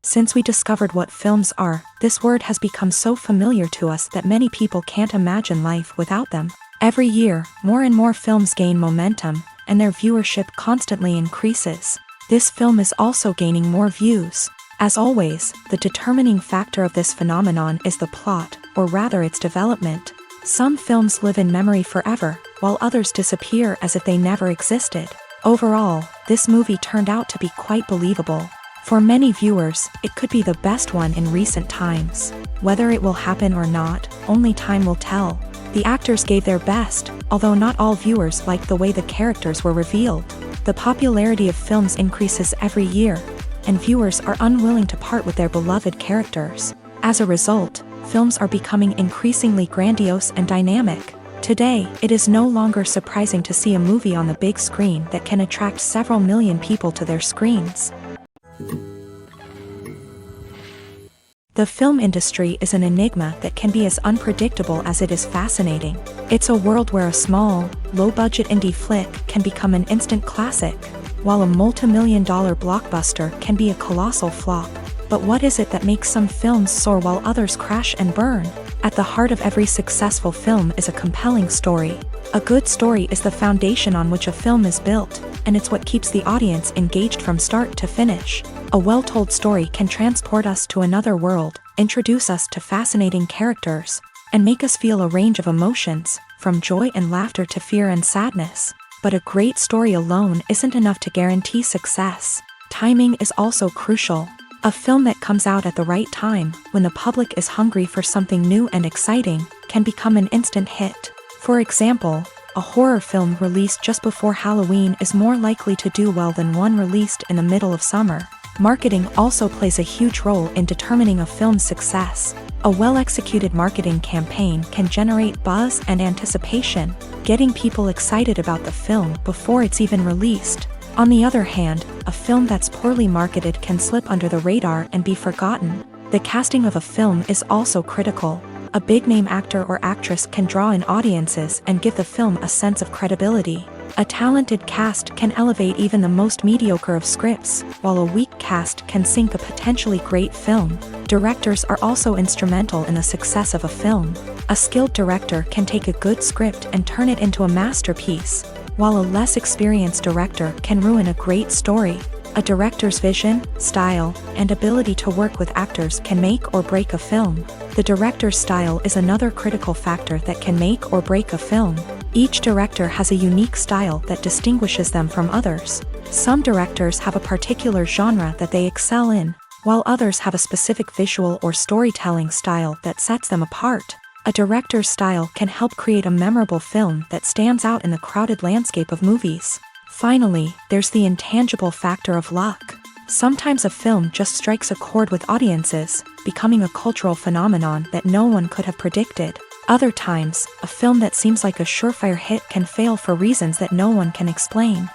Since we discovered what films are, this word has become so familiar to us that many people can't imagine life without them. Every year, more and more films gain momentum, and their viewership constantly increases. This film is also gaining more views. As always, the determining factor of this phenomenon is the plot, or rather its development. Some films live in memory forever, while others disappear as if they never existed. Overall, this movie turned out to be quite believable. For many viewers, it could be the best one in recent times. Whether it will happen or not, only time will tell. The actors gave their best, although not all viewers liked the way the characters were revealed. The popularity of films increases every year, and viewers are unwilling to part with their beloved characters. As a result, films are becoming increasingly grandiose and dynamic. Today, it is no longer surprising to see a movie on the big screen that can attract several million people to their screens. The film industry is an enigma that can be as unpredictable as it is fascinating. It's a world where a small, low-budget indie flick can become an instant classic, while a multi-million-dollar blockbuster can be a colossal flop. But what is it that makes some films soar while others crash and burn? At the heart of every successful film is a compelling story. A good story is the foundation on which a film is built, and it's what keeps the audience engaged from start to finish. A well-told story can transport us to another world, introduce us to fascinating characters, and make us feel a range of emotions, from joy and laughter to fear and sadness. But a great story alone isn't enough to guarantee success. Timing is also crucial. A film that comes out at the right time, when the public is hungry for something new and exciting, can become an instant hit. For example, a horror film released just before Halloween is more likely to do well than one released in the middle of summer. Marketing also plays a huge role in determining a film's success. A well-executed marketing campaign can generate buzz and anticipation, getting people excited about the film before it's even released. On the other hand, a film that's poorly marketed can slip under the radar and be forgotten. The casting of a film is also critical. A big-name actor or actress can draw in audiences and give the film a sense of credibility. A talented cast can elevate even the most mediocre of scripts, while a weak cast can sink a potentially great film. Directors are also instrumental in the success of a film. A skilled director can take a good script and turn it into a masterpiece, while a less experienced director can ruin a great story. A director's vision, style, and ability to work with actors can make or break a film. The director's style is another critical factor that can make or break a film. Each director has a unique style that distinguishes them from others. Some directors have a particular genre that they excel in, while others have a specific visual or storytelling style that sets them apart. A director's style can help create a memorable film that stands out in the crowded landscape of movies. Finally, there's the intangible factor of luck. Sometimes a film just strikes a chord with audiences, becoming a cultural phenomenon that no one could have predicted. Other times, a film that seems like a surefire hit can fail for reasons that no one can explain.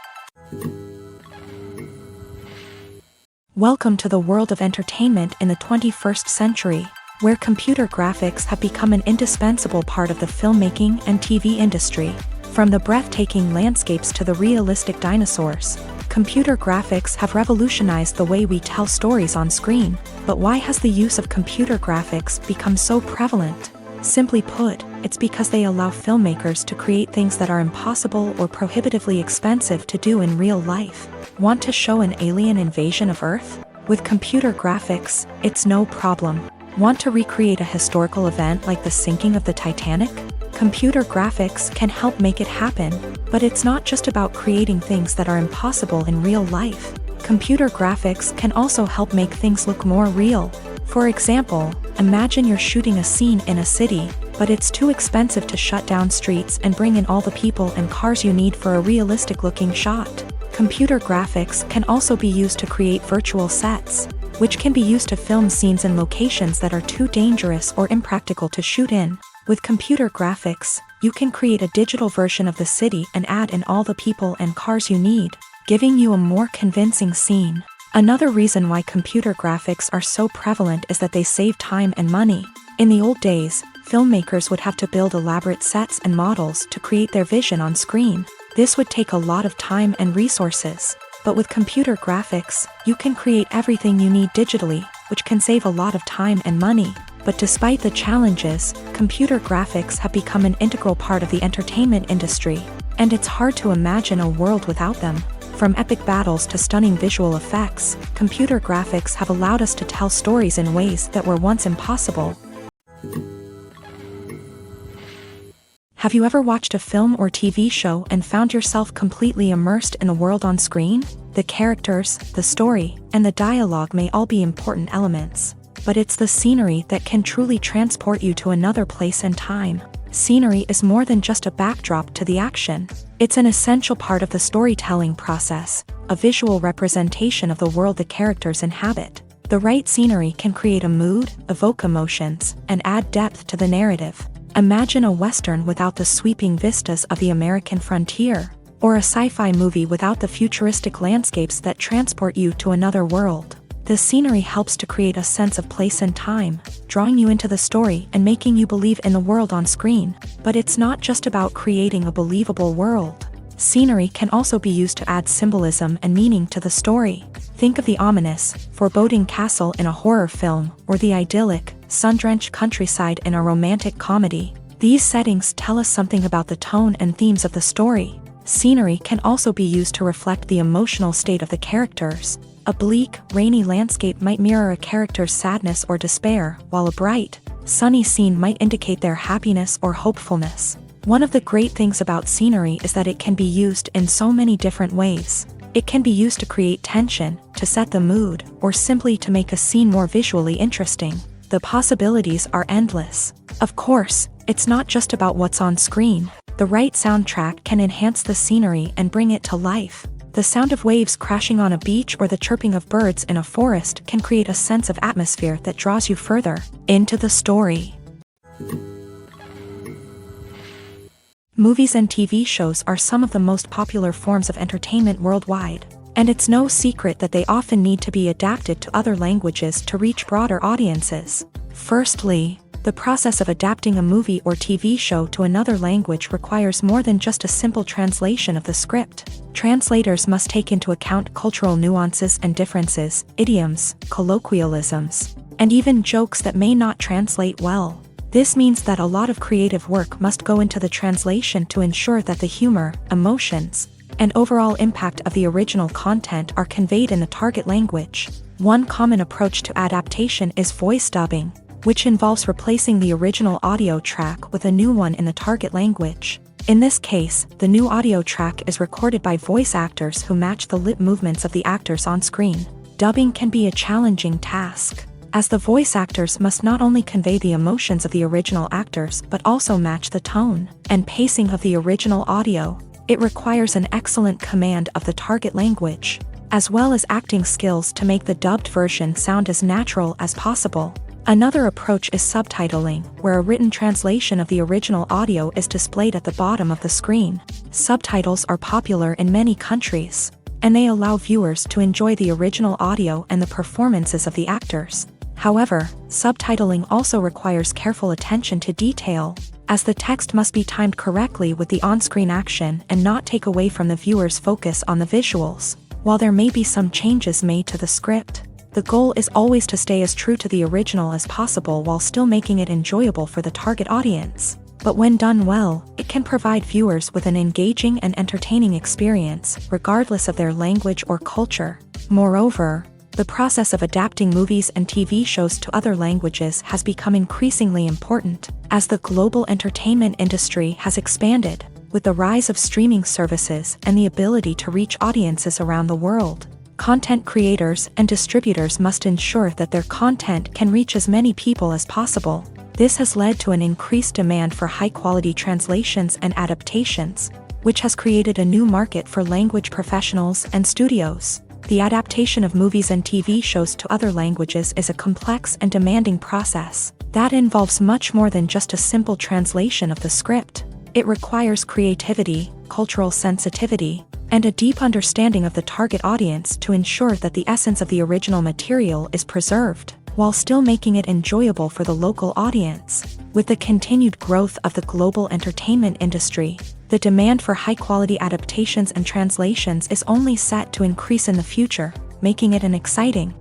Welcome to the world of entertainment in the 21st century, where computer graphics have become an indispensable part of the filmmaking and TV industry. From the breathtaking landscapes to the realistic dinosaurs, computer graphics have revolutionized the way we tell stories on screen. But why has the use of computer graphics become so prevalent? Simply put, it's because they allow filmmakers to create things that are impossible or prohibitively expensive to do in real life. Want to show an alien invasion of Earth? With computer graphics, it's no problem. Want to recreate a historical event like the sinking of the Titanic? Computer graphics can help make it happen, but it's not just about creating things that are impossible in real life. Computer graphics can also help make things look more real. For example, imagine you're shooting a scene in a city, but it's too expensive to shut down streets and bring in all the people and cars you need for a realistic-looking shot. Computer graphics can also be used to create virtual sets, which can be used to film scenes in locations that are too dangerous or impractical to shoot in. With computer graphics, you can create a digital version of the city and add in all the people and cars you need, giving you a more convincing scene. Another reason why computer graphics are so prevalent is that they save time and money. In the old days, filmmakers would have to build elaborate sets and models to create their vision on screen. This would take a lot of time and resources. But with computer graphics, you can create everything you need digitally, which can save a lot of time and money. But despite the challenges, computer graphics have become an integral part of the entertainment industry, and it's hard to imagine a world without them. From epic battles to stunning visual effects, computer graphics have allowed us to tell stories in ways that were once impossible. Have you ever watched a film or TV show and found yourself completely immersed in the world on screen? The characters, the story, and the dialogue may all be important elements, but it's the scenery that can truly transport you to another place and time. Scenery is more than just a backdrop to the action. It's an essential part of the storytelling process, a visual representation of the world the characters inhabit. The right scenery can create a mood, evoke emotions, and add depth to the narrative. Imagine a Western without the sweeping vistas of the American frontier, or a sci-fi movie without the futuristic landscapes that transport you to another world. The scenery helps to create a sense of place and time, drawing you into the story and making you believe in the world on screen. But it's not just about creating a believable world. Scenery can also be used to add symbolism and meaning to the story. Think of the ominous, foreboding castle in a horror film, or the idyllic, sun-drenched countryside in a romantic comedy. These settings tell us something about the tone and themes of the story. Scenery can also be used to reflect the emotional state of the characters. A bleak, rainy landscape might mirror a character's sadness or despair, while a bright, sunny scene might indicate their happiness or hopefulness. One of the great things about scenery is that it can be used in so many different ways. It can be used to create tension, to set the mood, or simply to make a scene more visually interesting. The possibilities are endless. Of course, it's not just about what's on screen. The right soundtrack can enhance the scenery and bring it to life. The sound of waves crashing on a beach or the chirping of birds in a forest can create a sense of atmosphere that draws you further into the story. Movies and TV shows are some of the most popular forms of entertainment worldwide, and it's no secret that they often need to be adapted to other languages to reach broader audiences. Firstly, the process of adapting a movie or TV show to another language requires more than just a simple translation of the script. Translators must take into account cultural nuances and differences, idioms, colloquialisms, and even jokes that may not translate well. This means that a lot of creative work must go into the translation to ensure that the humor, emotions, and overall impact of the original content are conveyed in the target language. One common approach to adaptation is voice dubbing, which involves replacing the original audio track with a new one in the target language. In this case, the new audio track is recorded by voice actors who match the lip movements of the actors on screen. Dubbing can be a challenging task, as the voice actors must not only convey the emotions of the original actors but also match the tone and pacing of the original audio. It requires an excellent command of the target language, as well as acting skills to make the dubbed version sound as natural as possible. Another approach is subtitling, where a written translation of the original audio is displayed at the bottom of the screen. Subtitles are popular in many countries, and they allow viewers to enjoy the original audio and the performances of the actors. However, subtitling also requires careful attention to detail, as the text must be timed correctly with the on-screen action and not take away from the viewer's focus on the visuals. While there may be some changes made to the script, the goal is always to stay as true to the original as possible while still making it enjoyable for the target audience. But when done well, it can provide viewers with an engaging and entertaining experience, regardless of their language or culture. Moreover, the process of adapting movies and TV shows to other languages has become increasingly important, as the global entertainment industry has expanded, with the rise of streaming services and the ability to reach audiences around the world. Content creators and distributors must ensure that their content can reach as many people as possible. This has led to an increased demand for high-quality translations and adaptations, which has created a new market for language professionals and studios. The adaptation of movies and TV shows to other languages is a complex and demanding process that involves much more than just a simple translation of the script. It requires creativity, cultural sensitivity, and a deep understanding of the target audience to ensure that the essence of the original material is preserved, while still making it enjoyable for the local audience. With the continued growth of the global entertainment industry, the demand for high-quality adaptations and translations is only set to increase in the future, making it an exciting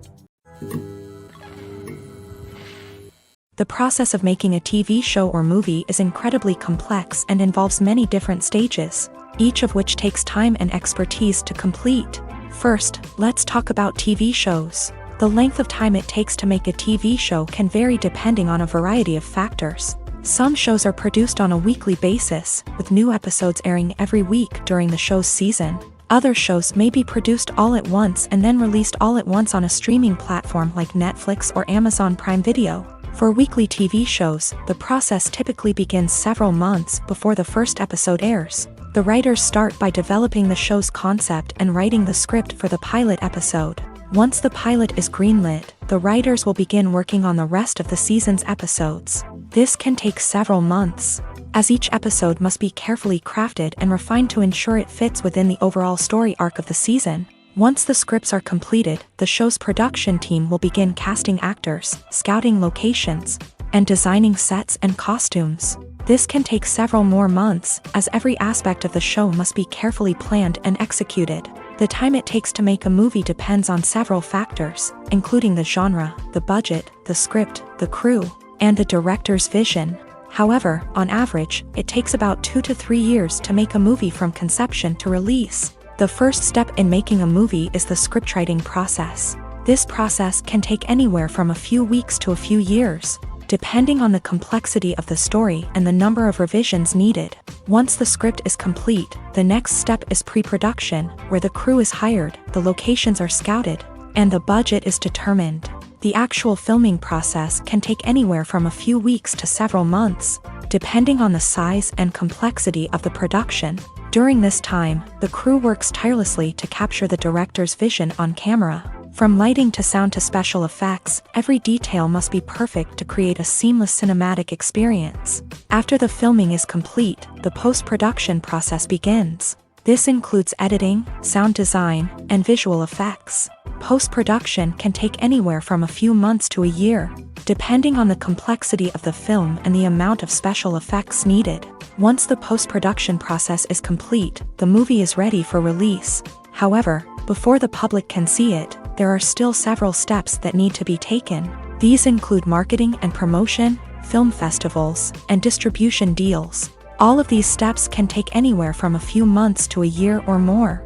The process of making a TV show or movie is incredibly complex and involves many different stages, each of which takes time and expertise to complete. First, let's talk about TV shows. The length of time it takes to make a TV show can vary depending on a variety of factors. Some shows are produced on a weekly basis, with new episodes airing every week during the show's season. Other shows may be produced all at once and then released all at once on a streaming platform like Netflix or Amazon Prime Video. For weekly TV shows, the process typically begins several months before the first episode airs. The writers start by developing the show's concept and writing the script for the pilot episode. Once the pilot is greenlit, the writers will begin working on the rest of the season's episodes. This can take several months, as each episode must be carefully crafted and refined to ensure it fits within the overall story arc of the season. Once the scripts are completed, the show's production team will begin casting actors, scouting locations, and designing sets and costumes. This can take several more months, as every aspect of the show must be carefully planned and executed. The time it takes to make a movie depends on several factors, including the genre, the budget, the script, the crew, and the director's vision. However, on average, it takes about 2 to 3 years to make a movie from conception to release. The first step in making a movie is the scriptwriting process. This process can take anywhere from a few weeks to a few years, depending on the complexity of the story and the number of revisions needed. Once the script is complete, the next step is pre-production, where the crew is hired, the locations are scouted, and the budget is determined. The actual filming process can take anywhere from a few weeks to several months, depending on the size and complexity of the production. During this time, the crew works tirelessly to capture the director's vision on camera. From lighting to sound to special effects, every detail must be perfect to create a seamless cinematic experience. After the filming is complete, the post-production process begins. This includes editing, sound design, and visual effects. Post-production can take anywhere from a few months to a year, depending on the complexity of the film and the amount of special effects needed. Once the post-production process is complete, the movie is ready for release. However, before the public can see it, there are still several steps that need to be taken. These include marketing and promotion, film festivals, and distribution deals. All of these steps can take anywhere from a few months to a year or more.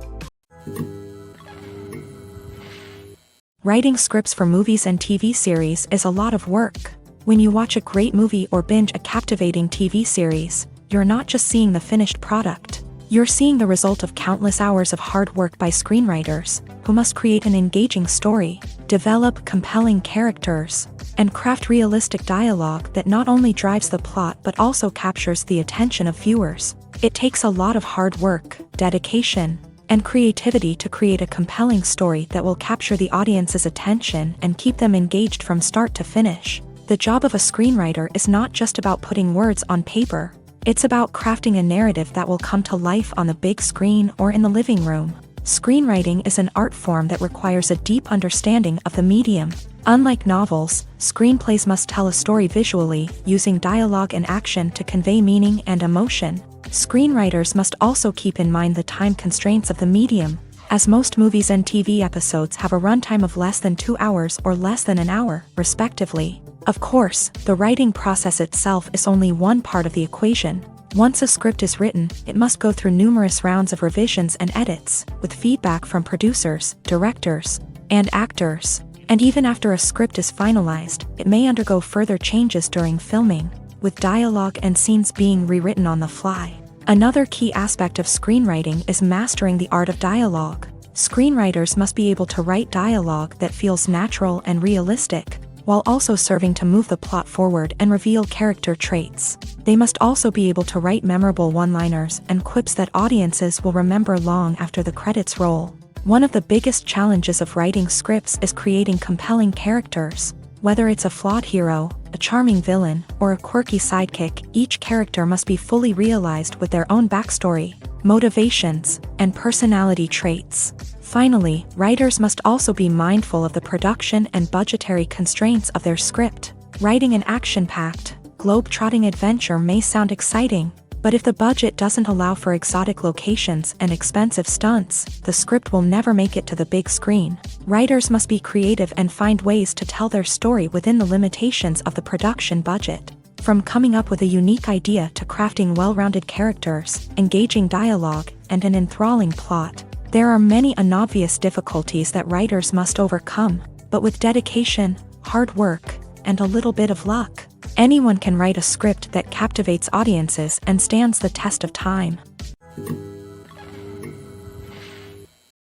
Writing scripts for movies and TV series is a lot of work. When you watch a great movie or binge a captivating TV series, you're not just seeing the finished product. You're seeing the result of countless hours of hard work by screenwriters, who must create an engaging story, develop compelling characters, and craft realistic dialogue that not only drives the plot but also captures the attention of viewers. It takes a lot of hard work, dedication, and creativity to create a compelling story that will capture the audience's attention and keep them engaged from start to finish. The job of a screenwriter is not just about putting words on paper. It's about crafting a narrative that will come to life on the big screen or in the living room. Screenwriting is an art form that requires a deep understanding of the medium. Unlike novels, screenplays must tell a story visually, using dialogue and action to convey meaning and emotion. Screenwriters must also keep in mind the time constraints of the medium, as most movies and TV episodes have a runtime of less than 2 hours or less than an hour, respectively. Of course, the writing process itself is only one part of the equation. Once a script is written, it must go through numerous rounds of revisions and edits, with feedback from producers, directors, and actors. And even after a script is finalized, it may undergo further changes during filming, with dialogue and scenes being rewritten on the fly. Another key aspect of screenwriting is mastering the art of dialogue. Screenwriters must be able to write dialogue that feels natural and realistic, while also serving to move the plot forward and reveal character traits. They must also be able to write memorable one-liners and quips that audiences will remember long after the credits roll. One of the biggest challenges of writing scripts is creating compelling characters. Whether it's a flawed hero, a charming villain, or a quirky sidekick, each character must be fully realized with their own backstory, motivations, and personality traits. Finally, writers must also be mindful of the production and budgetary constraints of their script. Writing an action-packed, globe-trotting adventure may sound exciting, But if the budget doesn't allow for exotic locations and expensive stunts, the script will never make it to the big screen. Writers must be creative and find ways to tell their story within the limitations of the production budget. From coming up with a unique idea to crafting well-rounded characters, engaging dialogue, and an enthralling plot, there are many unobvious difficulties that writers must overcome, but with dedication, hard work, and a little bit of luck, anyone can write a script that captivates audiences and stands the test of time.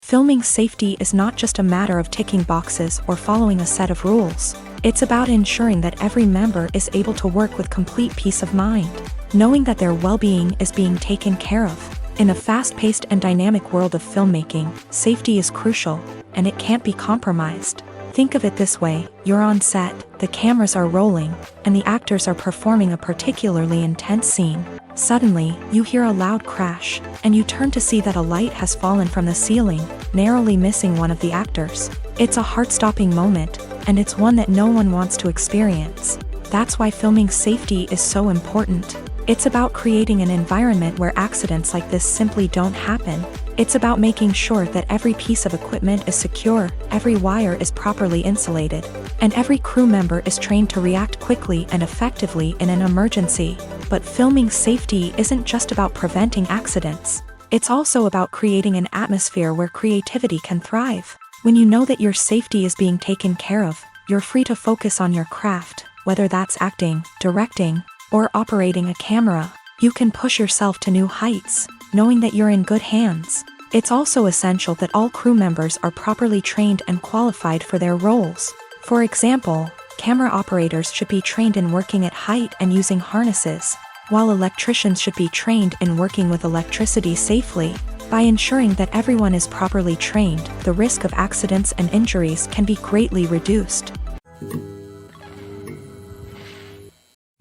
Filming safety is not just a matter of ticking boxes or following a set of rules. It's about ensuring that every member is able to work with complete peace of mind, knowing that their well-being is being taken care of. In a fast-paced and dynamic world of filmmaking, safety is crucial, and it can't be compromised. Think of it this way: you're on set, the cameras are rolling, and the actors are performing a particularly intense scene. Suddenly, you hear a loud crash, and you turn to see that a light has fallen from the ceiling, narrowly missing one of the actors. It's a heart-stopping moment, and it's one that no one wants to experience. That's why filming safety is so important. It's about creating an environment where accidents like this simply don't happen. It's about making sure that every piece of equipment is secure, every wire is properly insulated, and every crew member is trained to react quickly and effectively in an emergency. But filming safety isn't just about preventing accidents. It's also about creating an atmosphere where creativity can thrive. When you know that your safety is being taken care of, you're free to focus on your craft, whether that's acting, directing, or operating a camera. You can push yourself to new heights, knowing that you're in good hands. It's also essential that all crew members are properly trained and qualified for their roles. For example, camera operators should be trained in working at height and using harnesses, while electricians should be trained in working with electricity safely. By ensuring that everyone is properly trained, the risk of accidents and injuries can be greatly reduced.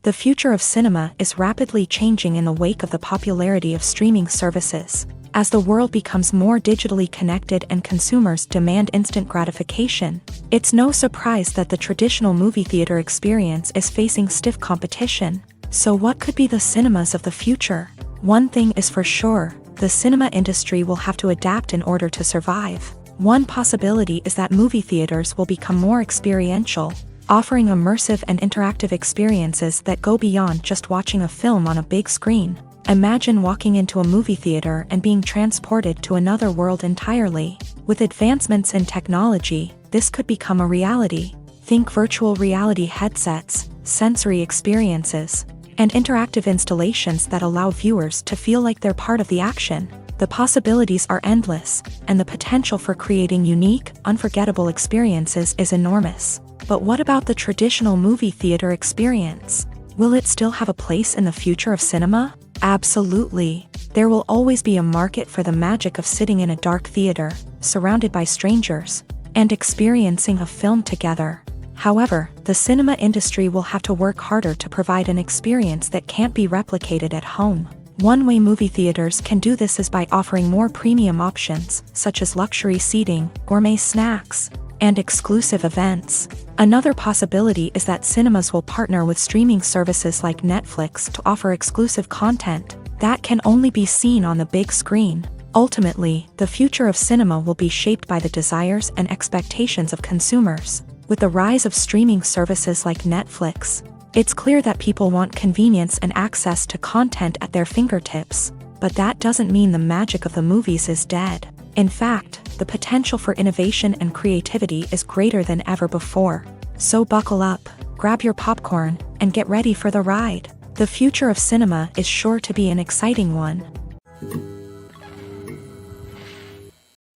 The future of cinema is rapidly changing in the wake of the popularity of streaming services. As the world becomes more digitally connected and consumers demand instant gratification, it's no surprise that the traditional movie theater experience is facing stiff competition. So what could be the cinemas of the future? One thing is for sure: the cinema industry will have to adapt in order to survive. One possibility is that movie theaters will become more experiential, offering immersive and interactive experiences that go beyond just watching a film on a big screen. Imagine walking into a movie theater and being transported to another world entirely. With advancements in technology, this could become a reality. Think virtual reality headsets, sensory experiences, and interactive installations that allow viewers to feel like they're part of the action. The possibilities are endless, and the potential for creating unique, unforgettable experiences is enormous. But what about the traditional movie theater experience? Will it still have a place in the future of cinema? Absolutely. There will always be a market for the magic of sitting in a dark theater, surrounded by strangers, and experiencing a film together. However, the cinema industry will have to work harder to provide an experience that can't be replicated at home. One way movie theaters can do this is by offering more premium options, such as luxury seating, gourmet snacks, and exclusive events. Another possibility is that cinemas will partner with streaming services like Netflix to offer exclusive content that can only be seen on the big screen. Ultimately, the future of cinema will be shaped by the desires and expectations of consumers. With the rise of streaming services like Netflix, it's clear that people want convenience and access to content at their fingertips. But that doesn't mean the magic of the movies is dead. In fact, the potential for innovation and creativity is greater than ever before. So buckle up, grab your popcorn, and get ready for the ride. The future of cinema is sure to be an exciting one.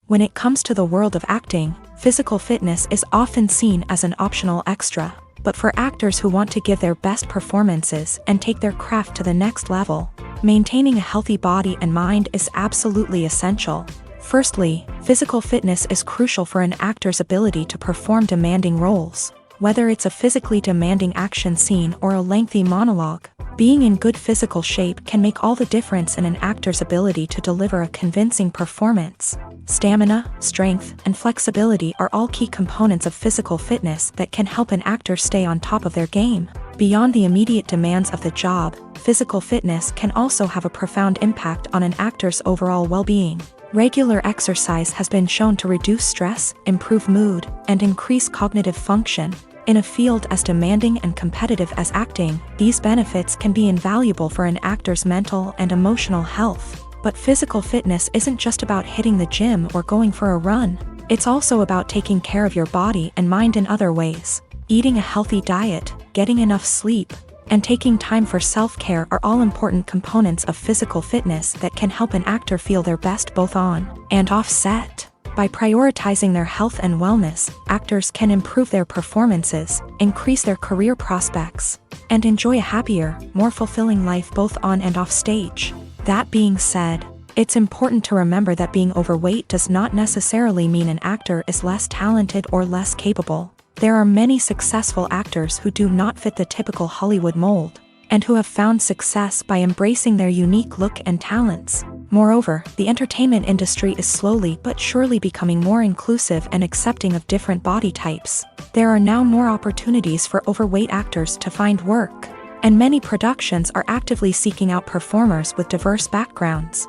When it comes to the world of acting, physical fitness is often seen as an optional extra. But for actors who want to give their best performances and take their craft to the next level, maintaining a healthy body and mind is absolutely essential. Firstly, physical fitness is crucial for an actor's ability to perform demanding roles. Whether it's a physically demanding action scene or a lengthy monologue, being in good physical shape can make all the difference in an actor's ability to deliver a convincing performance. Stamina, strength, and flexibility are all key components of physical fitness that can help an actor stay on top of their game. Beyond the immediate demands of the job, physical fitness can also have a profound impact on an actor's overall well-being. Regular exercise has been shown to reduce stress, improve mood, and increase cognitive function. In a field as demanding and competitive as acting, these benefits can be invaluable for an actor's mental and emotional health. But physical fitness isn't just about hitting the gym or going for a run. It's also about taking care of your body and mind in other ways. Eating a healthy diet, getting enough sleep, and taking time for self-care are all important components of physical fitness that can help an actor feel their best both on and off set. By prioritizing their health and wellness, actors can improve their performances, increase their career prospects, and enjoy a happier, more fulfilling life both on and off stage. That being said, it's important to remember that being overweight does not necessarily mean an actor is less talented or less capable. There are many successful actors who do not fit the typical Hollywood mold, and who have found success by embracing their unique look and talents. Moreover, the entertainment industry is slowly but surely becoming more inclusive and accepting of different body types. There are now more opportunities for overweight actors to find work, and many productions are actively seeking out performers with diverse backgrounds.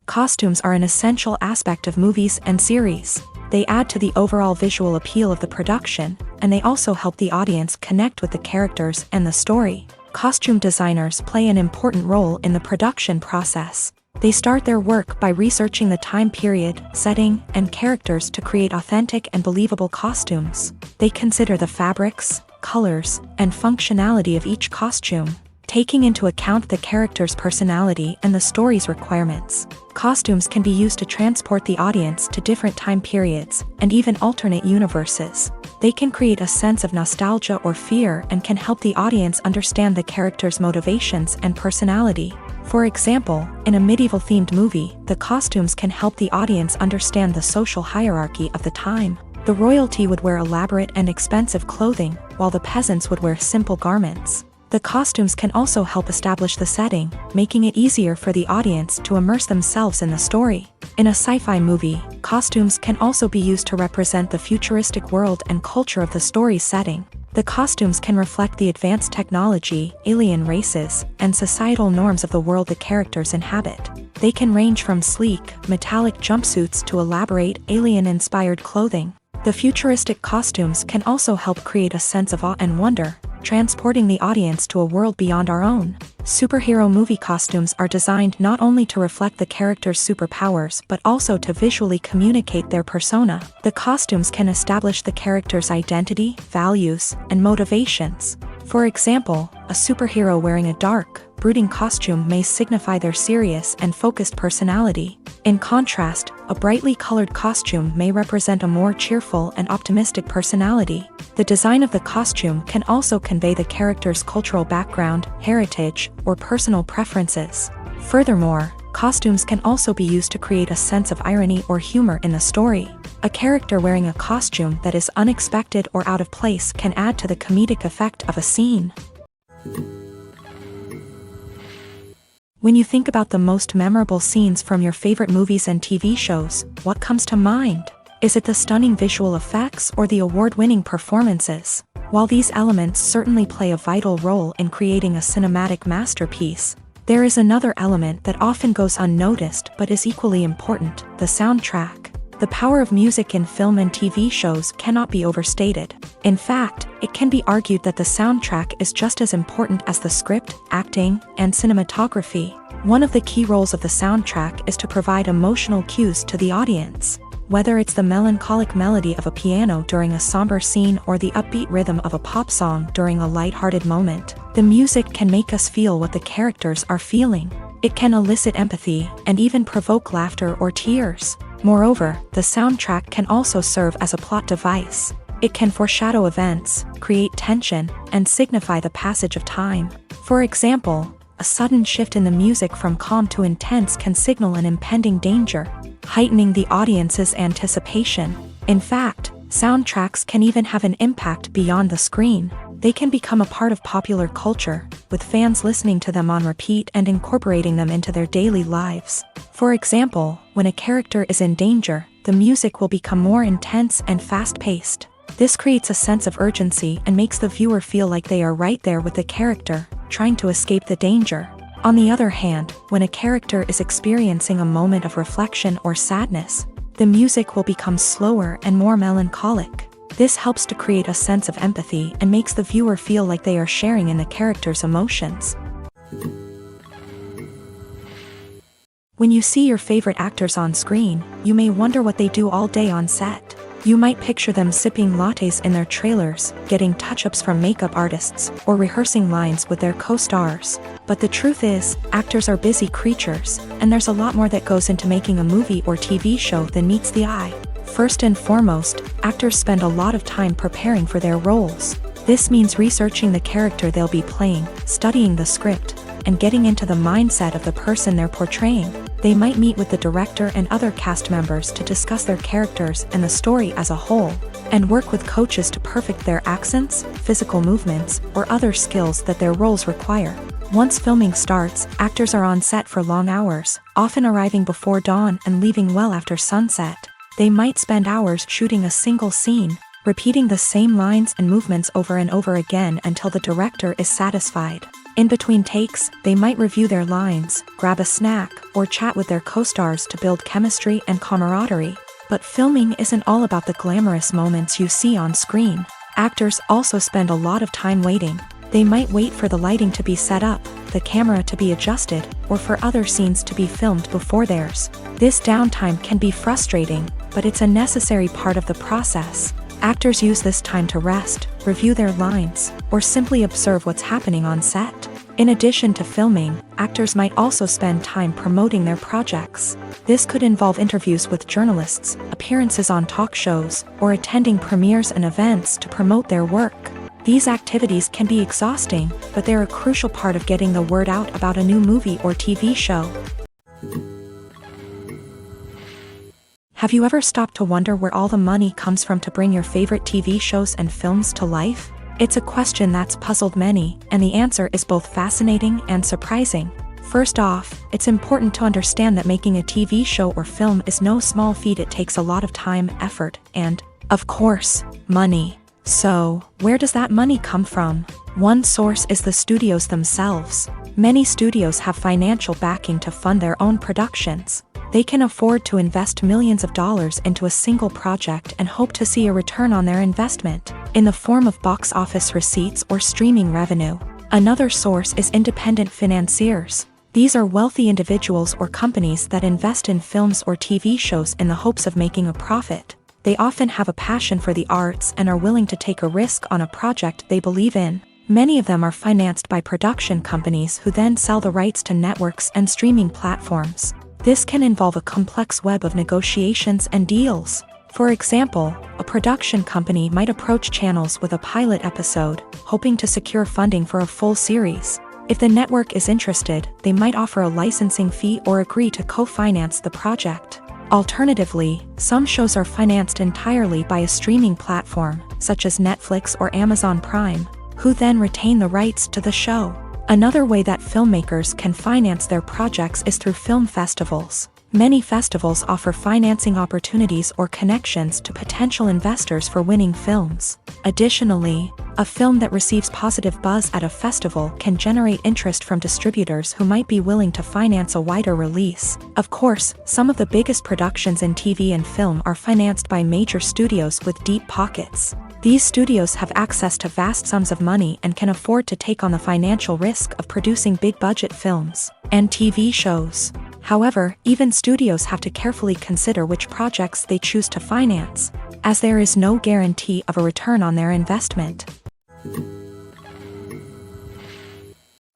Costumes are an essential aspect of movies and series. They add to the overall visual appeal of the production, and they also help the audience connect with the characters and the story. Costume designers play an important role in the production process. They start their work by researching the time period, setting, and characters to create authentic and believable costumes. They consider the fabrics, colors, and functionality of each costume, taking into account the character's personality and the story's requirements. Costumes can be used to transport the audience to different time periods and even alternate universes. They can create a sense of nostalgia or fear and can help the audience understand the character's motivations and personality. For example, in a medieval-themed movie, the costumes can help the audience understand the social hierarchy of the time. The royalty would wear elaborate and expensive clothing, while the peasants would wear simple garments. The costumes can also help establish the setting, making it easier for the audience to immerse themselves in the story. In a sci-fi movie, costumes can also be used to represent the futuristic world and culture of the story's setting. The costumes can reflect the advanced technology, alien races, and societal norms of the world the characters inhabit. They can range from sleek, metallic jumpsuits to elaborate, alien-inspired clothing. The futuristic costumes can also help create a sense of awe and wonder, transporting the audience to a world beyond our own. Superhero movie costumes are designed not only to reflect the character's superpowers but also to visually communicate their persona. The costumes can establish the character's identity, values, and motivations. For example, a superhero wearing a dark, brooding costume may signify their serious and focused personality. In contrast, a brightly colored costume may represent a more cheerful and optimistic personality. The design of the costume can also convey the character's cultural background, heritage, or personal preferences. Furthermore, costumes can also be used to create a sense of irony or humor in the story. A character wearing a costume that is unexpected or out of place can add to the comedic effect of a scene. When you think about the most memorable scenes from your favorite movies and TV shows, what comes to mind? Is it the stunning visual effects or the award-winning performances? While these elements certainly play a vital role in creating a cinematic masterpiece, there is another element that often goes unnoticed but is equally important: the soundtrack. The power of music in film and TV shows cannot be overstated. In fact, it can be argued that the soundtrack is just as important as the script, acting, and cinematography. One of the key roles of the soundtrack is to provide emotional cues to the audience. Whether it's the melancholic melody of a piano during a somber scene or the upbeat rhythm of a pop song during a lighthearted moment, the music can make us feel what the characters are feeling. It can elicit empathy and even provoke laughter or tears. Moreover, the soundtrack can also serve as a plot device. It can foreshadow events, create tension, and signify the passage of time. For example, a sudden shift in the music from calm to intense can signal an impending danger, heightening the audience's anticipation. In fact, soundtracks can even have an impact beyond the screen. They can become a part of popular culture, with fans listening to them on repeat and incorporating them into their daily lives. For example, when a character is in danger, the music will become more intense and fast-paced. This creates a sense of urgency and makes the viewer feel like they are right there with the character, trying to escape the danger. On the other hand, when a character is experiencing a moment of reflection or sadness, the music will become slower and more melancholic. This helps to create a sense of empathy and makes the viewer feel like they are sharing in the character's emotions. When you see your favorite actors on screen, you may wonder what they do all day on set. You might picture them sipping lattes in their trailers, getting touch-ups from makeup artists, or rehearsing lines with their co-stars. But the truth is, actors are busy creatures, and there's a lot more that goes into making a movie or TV show than meets the eye. First and foremost, actors spend a lot of time preparing for their roles. This means researching the character they'll be playing, studying the script, and getting into the mindset of the person they're portraying. They might meet with the director and other cast members to discuss their characters and the story as a whole, and work with coaches to perfect their accents, physical movements, or other skills that their roles require. Once filming starts, actors are on set for long hours, often arriving before dawn and leaving well after sunset. They might spend hours shooting a single scene, repeating the same lines and movements over and over again until the director is satisfied. In between takes, they might review their lines, grab a snack, or chat with their co-stars to build chemistry and camaraderie. But filming isn't all about the glamorous moments you see on screen. Actors also spend a lot of time waiting. They might wait for the lighting to be set up, the camera to be adjusted, or for other scenes to be filmed before theirs. This downtime can be frustrating, but it's a necessary part of the process. Actors use this time to rest, review their lines, or simply observe what's happening on set. In addition to filming, actors might also spend time promoting their projects. This could involve interviews with journalists, appearances on talk shows, or attending premieres and events to promote their work. These activities can be exhausting, but they're a crucial part of getting the word out about a new movie or TV show. Have you ever stopped to wonder where all the money comes from to bring your favorite TV shows and films to life? It's a question that's puzzled many, and the answer is both fascinating and surprising. First off, it's important to understand that making a TV show or film is no small feat. It takes a lot of time, effort, and, of course, money. So, where does that money come from? One source is the studios themselves. Many studios have financial backing to fund their own productions. They can afford to invest millions of dollars into a single project and hope to see a return on their investment, in the form of box office receipts or streaming revenue. Another source is independent financiers. These are wealthy individuals or companies that invest in films or TV shows in the hopes of making a profit. They often have a passion for the arts and are willing to take a risk on a project they believe in. Many of them are financed by production companies who then sell the rights to networks and streaming platforms. This can involve a complex web of negotiations and deals. For example, a production company might approach channels with a pilot episode, hoping to secure funding for a full series. If the network is interested, they might offer a licensing fee or agree to co-finance the project. Alternatively, some shows are financed entirely by a streaming platform, such as Netflix or Amazon Prime, who then retain the rights to the show. Another way that filmmakers can finance their projects is through film festivals. Many festivals offer financing opportunities or connections to potential investors for winning films. Additionally, a film that receives positive buzz at a festival can generate interest from distributors who might be willing to finance a wider release. Of course, some of the biggest productions in TV and film are financed by major studios with deep pockets. These studios have access to vast sums of money and can afford to take on the financial risk of producing big-budget films and TV shows. However, even studios have to carefully consider which projects they choose to finance, as there is no guarantee of a return on their investment.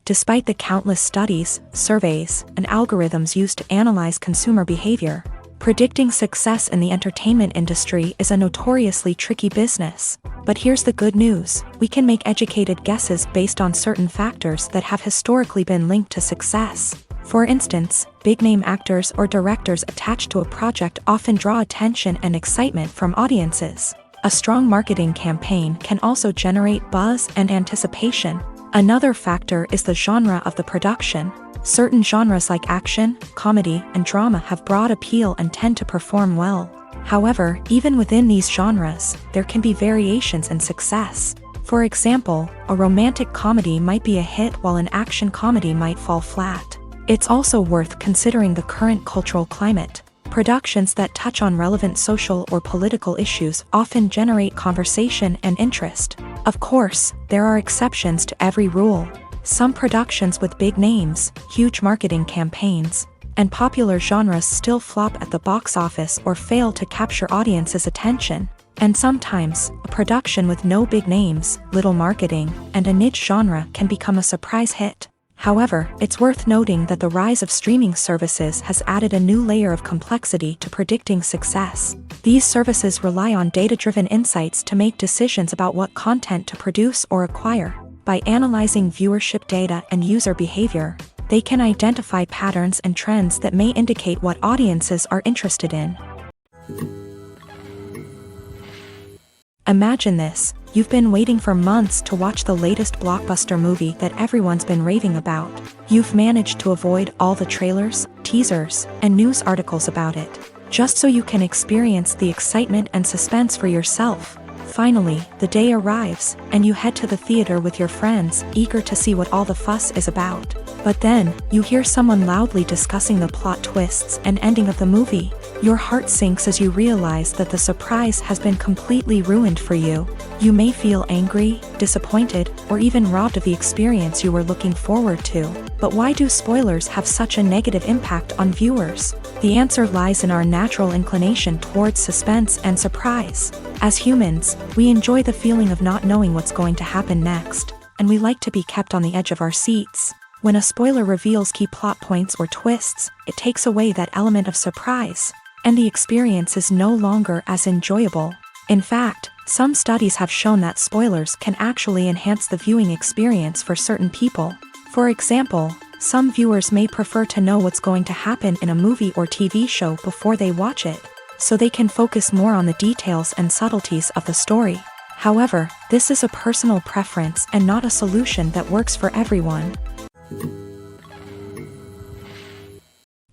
Despite the countless studies, surveys, and algorithms used to analyze consumer behavior, predicting success in the entertainment industry is a notoriously tricky business. But here's the good news: we can make educated guesses based on certain factors that have historically been linked to success. For instance, big-name actors or directors attached to a project often draw attention and excitement from audiences. A strong marketing campaign can also generate buzz and anticipation. Another factor is the genre of the production. Certain genres like action, comedy, and drama have broad appeal and tend to perform well. However, even within these genres, there can be variations in success. For example, a romantic comedy might be a hit while an action comedy might fall flat. It's also worth considering the current cultural climate. Productions that touch on relevant social or political issues often generate conversation and interest. Of course, there are exceptions to every rule. Some productions with big names, huge marketing campaigns, and popular genres still flop at the box office or fail to capture audiences' attention. And sometimes, a production with no big names, little marketing, and a niche genre can become a surprise hit. However, it's worth noting that the rise of streaming services has added a new layer of complexity to predicting success. These services rely on data-driven insights to make decisions about what content to produce or acquire. By analyzing viewership data and user behavior, they can identify patterns and trends that may indicate what audiences are interested in. Imagine this: you've been waiting for months to watch the latest blockbuster movie that everyone's been raving about. You've managed to avoid all the trailers, teasers, and news articles about it, just so you can experience the excitement and suspense for yourself. Finally, the day arrives, and you head to the theater with your friends, eager to see what all the fuss is about. But then, you hear someone loudly discussing the plot twists and ending of the movie. Your heart sinks as you realize that the surprise has been completely ruined for you. You may feel angry, disappointed, or even robbed of the experience you were looking forward to. But why do spoilers have such a negative impact on viewers? The answer lies in our natural inclination towards suspense and surprise. As humans, we enjoy the feeling of not knowing what's going to happen next, and we like to be kept on the edge of our seats. When a spoiler reveals key plot points or twists, it takes away that element of surprise, and the experience is no longer as enjoyable. In fact, some studies have shown that spoilers can actually enhance the viewing experience for certain people. For example, some viewers may prefer to know what's going to happen in a movie or TV show before they watch it, so they can focus more on the details and subtleties of the story. However, this is a personal preference and not a solution that works for everyone.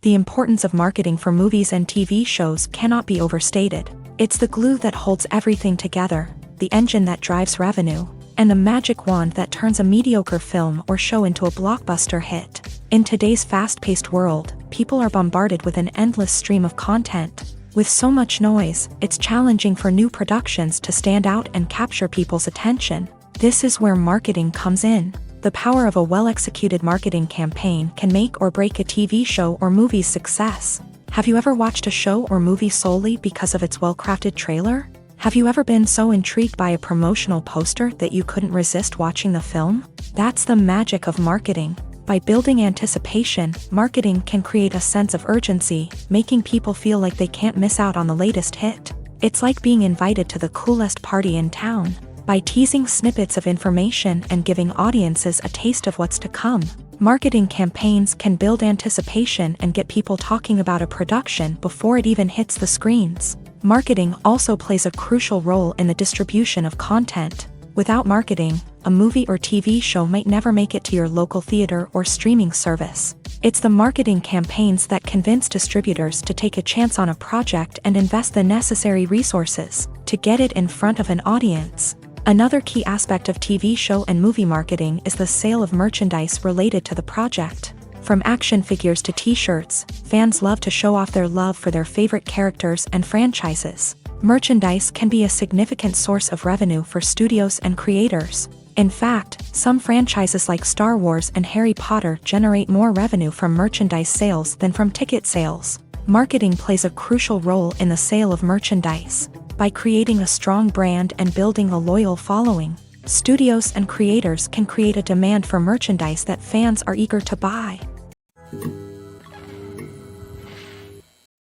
The importance of marketing for movies and TV shows cannot be overstated. It's the glue that holds everything together, the engine that drives revenue, and the magic wand that turns a mediocre film or show into a blockbuster hit. In today's fast-paced world, people are bombarded with an endless stream of content. With so much noise, it's challenging for new productions to stand out and capture people's attention. This is where marketing comes in. The power of a well-executed marketing campaign can make or break a TV show or movie's success. Have you ever watched a show or movie solely because of its well-crafted trailer? Have you ever been so intrigued by a promotional poster that you couldn't resist watching the film? That's the magic of marketing. By building anticipation, marketing can create a sense of urgency, making people feel like they can't miss out on the latest hit. It's like being invited to the coolest party in town. By teasing snippets of information and giving audiences a taste of what's to come, marketing campaigns can build anticipation and get people talking about a production before it even hits the screens. Marketing also plays a crucial role in the distribution of content. Without marketing, a movie or TV show might never make it to your local theater or streaming service. It's the marketing campaigns that convince distributors to take a chance on a project and invest the necessary resources to get it in front of an audience. Another key aspect of TV show and movie marketing is the sale of merchandise related to the project. From action figures to t-shirts, fans love to show off their love for their favorite characters and franchises. Merchandise can be a significant source of revenue for studios and creators. In fact, some franchises like Star Wars and Harry Potter generate more revenue from merchandise sales than from ticket sales. Marketing plays a crucial role in the sale of merchandise. By creating a strong brand and building a loyal following, studios and creators can create a demand for merchandise that fans are eager to buy.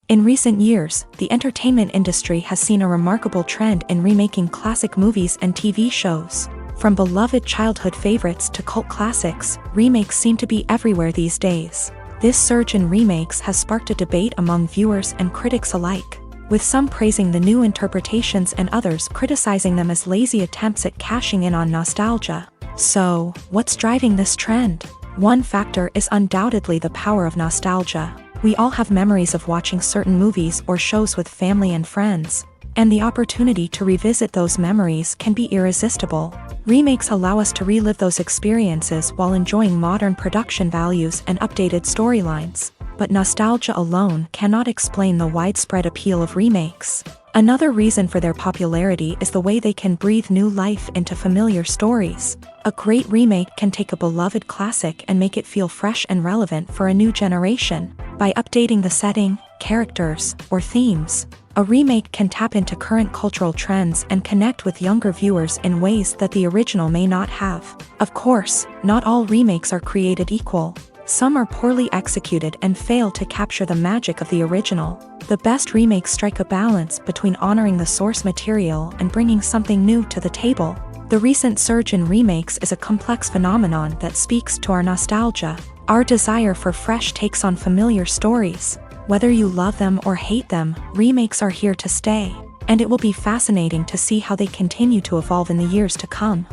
In recent years, the entertainment industry has seen a remarkable trend in remaking classic movies and TV shows. From beloved childhood favorites to cult classics, remakes seem to be everywhere these days. This surge in remakes has sparked a debate among viewers and critics alike, with some praising the new interpretations and others criticizing them as lazy attempts at cashing in on nostalgia. So, what's driving this trend? One factor is undoubtedly the power of nostalgia. We all have memories of watching certain movies or shows with family and friends, and the opportunity to revisit those memories can be irresistible. Remakes allow us to relive those experiences while enjoying modern production values and updated storylines. But nostalgia alone cannot explain the widespread appeal of remakes. Another reason for their popularity is the way they can breathe new life into familiar stories. A great remake can take a beloved classic and make it feel fresh and relevant for a new generation. By updating the setting, characters, or themes, a remake can tap into current cultural trends and connect with younger viewers in ways that the original may not have. Of course, not all remakes are created equal. Some are poorly executed and fail to capture the magic of the original. The best remakes strike a balance between honoring the source material and bringing something new to the table. The recent surge in remakes is a complex phenomenon that speaks to our nostalgia, our desire for fresh takes on familiar stories. Whether you love them or hate them, remakes are here to stay, and it will be fascinating to see how they continue to evolve in the years to come.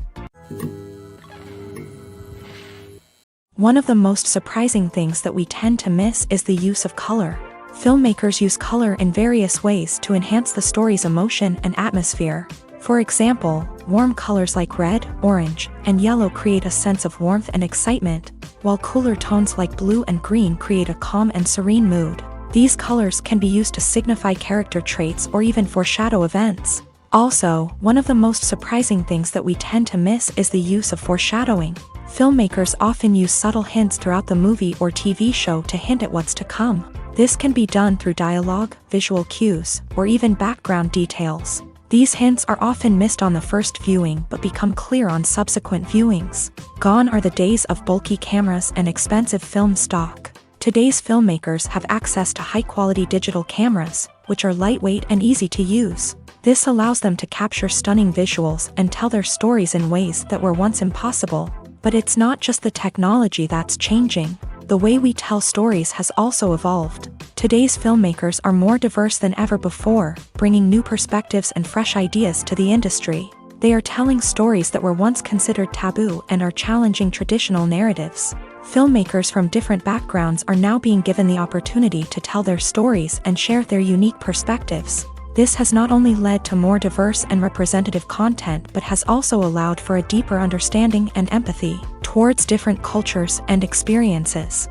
One of the most surprising things that we tend to miss is the use of color. Filmmakers use color in various ways to enhance the story's emotion and atmosphere. For example, warm colors like red, orange, and yellow create a sense of warmth and excitement, while cooler tones like blue and green create a calm and serene mood. These colors can be used to signify character traits or even foreshadow events. Also, one of the most surprising things that we tend to miss is the use of foreshadowing. Filmmakers often use subtle hints throughout the movie or TV show to hint at what's to come. This can be done through dialogue, visual cues, or even background details. These hints are often missed on the first viewing but become clear on subsequent viewings. Gone are the days of bulky cameras and expensive film stock. Today's filmmakers have access to high-quality digital cameras, which are lightweight and easy to use. This allows them to capture stunning visuals and tell their stories in ways that were once impossible. But it's not just the technology that's changing. The way we tell stories has also evolved. Today's filmmakers are more diverse than ever before, bringing new perspectives and fresh ideas to the industry. They are telling stories that were once considered taboo and are challenging traditional narratives. Filmmakers from different backgrounds are now being given the opportunity to tell their stories and share their unique perspectives. This has not only led to more diverse and representative content but has also allowed for a deeper understanding and empathy towards different cultures and experiences.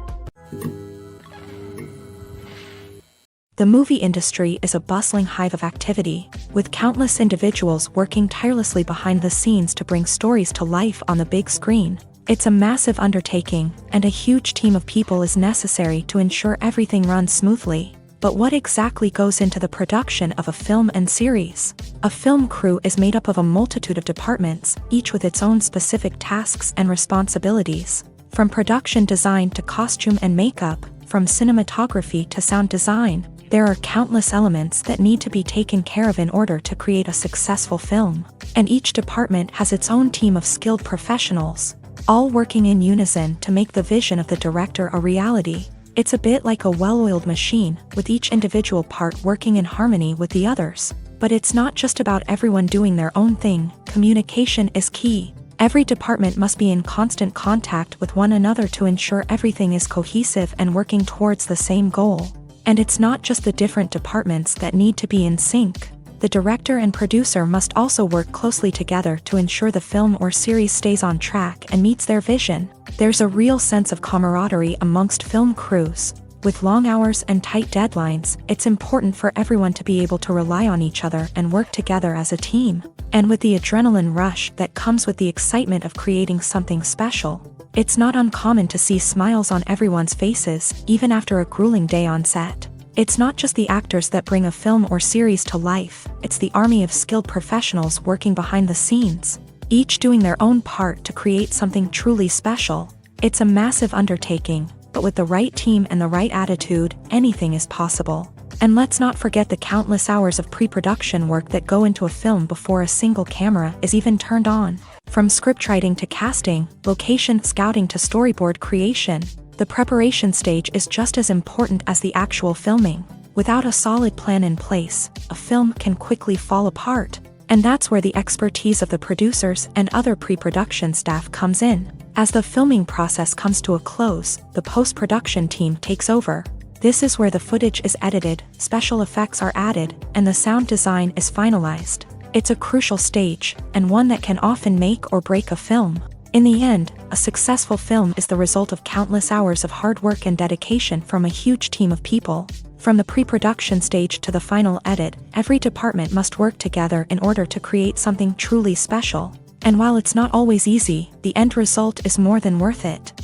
The movie industry is a bustling hive of activity, with countless individuals working tirelessly behind the scenes to bring stories to life on the big screen. It's a massive undertaking, and a huge team of people is necessary to ensure everything runs smoothly. But what exactly goes into the production of a film and series? A film crew is made up of a multitude of departments, each with its own specific tasks and responsibilities. From production design to costume and makeup, from cinematography to sound design, there are countless elements that need to be taken care of in order to create a successful film. And each department has its own team of skilled professionals, all working in unison to make the vision of the director a reality. It's a bit like a well-oiled machine, with each individual part working in harmony with the others. But it's not just about everyone doing their own thing. Communication is key. Every department must be in constant contact with one another to ensure everything is cohesive and working towards the same goal. And it's not just the different departments that need to be in sync. The director and producer must also work closely together to ensure the film or series stays on track and meets their vision. There's a real sense of camaraderie amongst film crews. With long hours and tight deadlines, it's important for everyone to be able to rely on each other and work together as a team. And with the adrenaline rush that comes with the excitement of creating something special, it's not uncommon to see smiles on everyone's faces, even after a grueling day on set. It's not just the actors that bring a film or series to life, it's the army of skilled professionals working behind the scenes, each doing their own part to create something truly special. It's a massive undertaking, but with the right team and the right attitude, anything is possible. And let's not forget the countless hours of pre-production work that go into a film before a single camera is even turned on. From scriptwriting to casting, location scouting to storyboard creation, the preparation stage is just as important as the actual filming. Without a solid plan in place, a film can quickly fall apart. And that's where the expertise of the producers and other pre-production staff comes in. As the filming process comes to a close, the post-production team takes over. This is where the footage is edited, special effects are added, and the sound design is finalized. It's a crucial stage, and one that can often make or break a film. In the end, a successful film is the result of countless hours of hard work and dedication from a huge team of people. From the pre-production stage to the final edit, every department must work together in order to create something truly special. And while it's not always easy, the end result is more than worth it.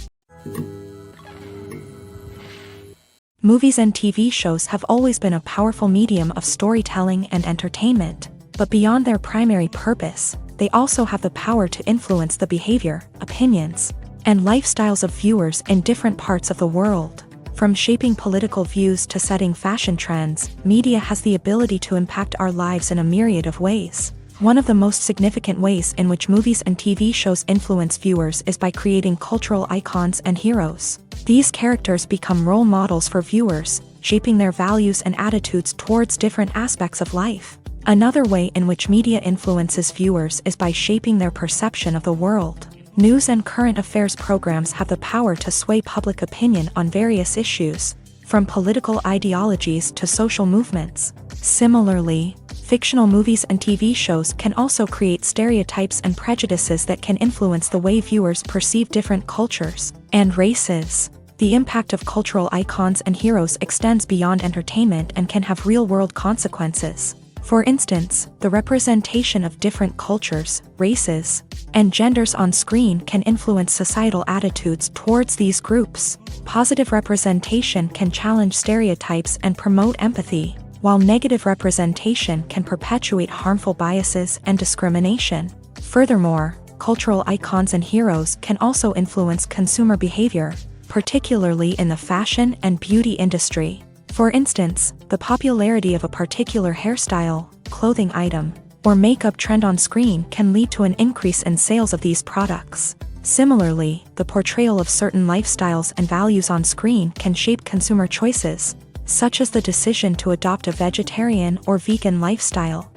Movies and TV shows have always been a powerful medium of storytelling and entertainment. But beyond their primary purpose, they also have the power to influence the behavior, opinions, and lifestyles of viewers in different parts of the world. From shaping political views to setting fashion trends, media has the ability to impact our lives in a myriad of ways. One of the most significant ways in which movies and TV shows influence viewers is by creating cultural icons and heroes. These characters become role models for viewers, shaping their values and attitudes towards different aspects of life. Another way in which media influences viewers is by shaping their perception of the world. News and current affairs programs have the power to sway public opinion on various issues, from political ideologies to social movements. Similarly, fictional movies and TV shows can also create stereotypes and prejudices that can influence the way viewers perceive different cultures and races. The impact of cultural icons and heroes extends beyond entertainment and can have real-world consequences. For instance, the representation of different cultures, races, and genders on screen can influence societal attitudes towards these groups. Positive representation can challenge stereotypes and promote empathy, while negative representation can perpetuate harmful biases and discrimination. Furthermore, cultural icons and heroes can also influence consumer behavior, particularly in the fashion and beauty industry. For instance, the popularity of a particular hairstyle, clothing item, or makeup trend on screen can lead to an increase in sales of these products. Similarly, the portrayal of certain lifestyles and values on screen can shape consumer choices, such as the decision to adopt a vegetarian or vegan lifestyle.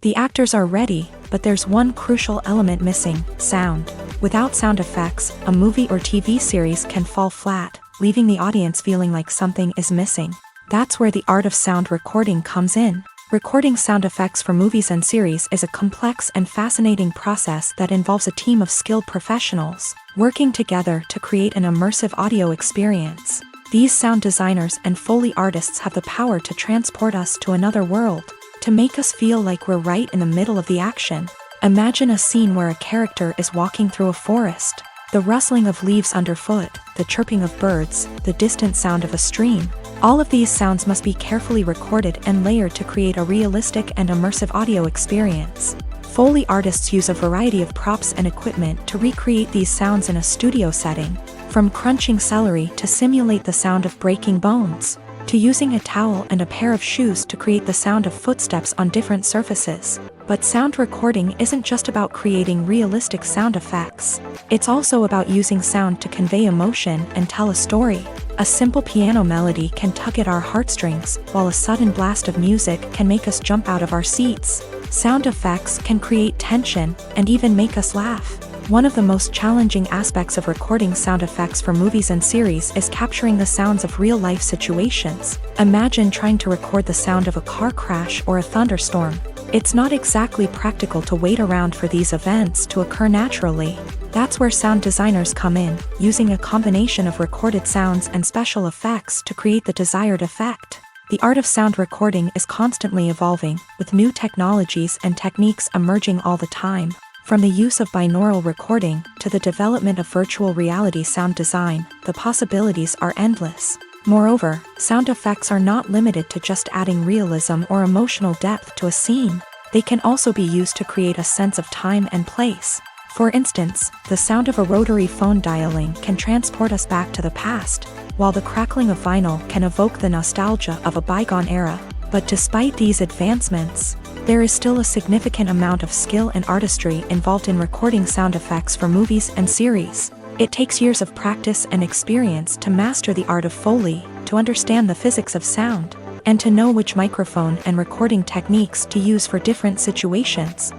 The actors are ready, but there's one crucial element missing: sound. Without sound effects, a movie or TV series can fall flat, leaving the audience feeling like something is missing. That's where the art of sound recording comes in. Recording sound effects for movies and series is a complex and fascinating process that involves a team of skilled professionals working together to create an immersive audio experience. These sound designers and Foley artists have the power to transport us to another world, to make us feel like we're right in the middle of the action. Imagine a scene where a character is walking through a forest. The rustling of leaves underfoot, the chirping of birds, the distant sound of a stream. All of these sounds must be carefully recorded and layered to create a realistic and immersive audio experience. Foley artists use a variety of props and equipment to recreate these sounds in a studio setting, from crunching celery to simulate the sound of breaking bones, to using a towel and a pair of shoes to create the sound of footsteps on different surfaces. But sound recording isn't just about creating realistic sound effects. It's also about using sound to convey emotion and tell a story. A simple piano melody can tug at our heartstrings, while a sudden blast of music can make us jump out of our seats. Sound effects can create tension and even make us laugh. One of the most challenging aspects of recording sound effects for movies and series is capturing the sounds of real-life situations. Imagine trying to record the sound of a car crash or a thunderstorm. It's not exactly practical to wait around for these events to occur naturally. That's where sound designers come in, using a combination of recorded sounds and special effects to create the desired effect. The art of sound recording is constantly evolving, with new technologies and techniques emerging all the time. From the use of binaural recording to the development of virtual reality sound design, the possibilities are endless. Moreover, sound effects are not limited to just adding realism or emotional depth to a scene. They can also be used to create a sense of time and place. For instance, the sound of a rotary phone dialing can transport us back to the past, while the crackling of vinyl can evoke the nostalgia of a bygone era. But despite these advancements, there is still a significant amount of skill and artistry involved in recording sound effects for movies and series. It takes years of practice and experience to master the art of Foley, to understand the physics of sound, and to know which microphone and recording techniques to use for different situations.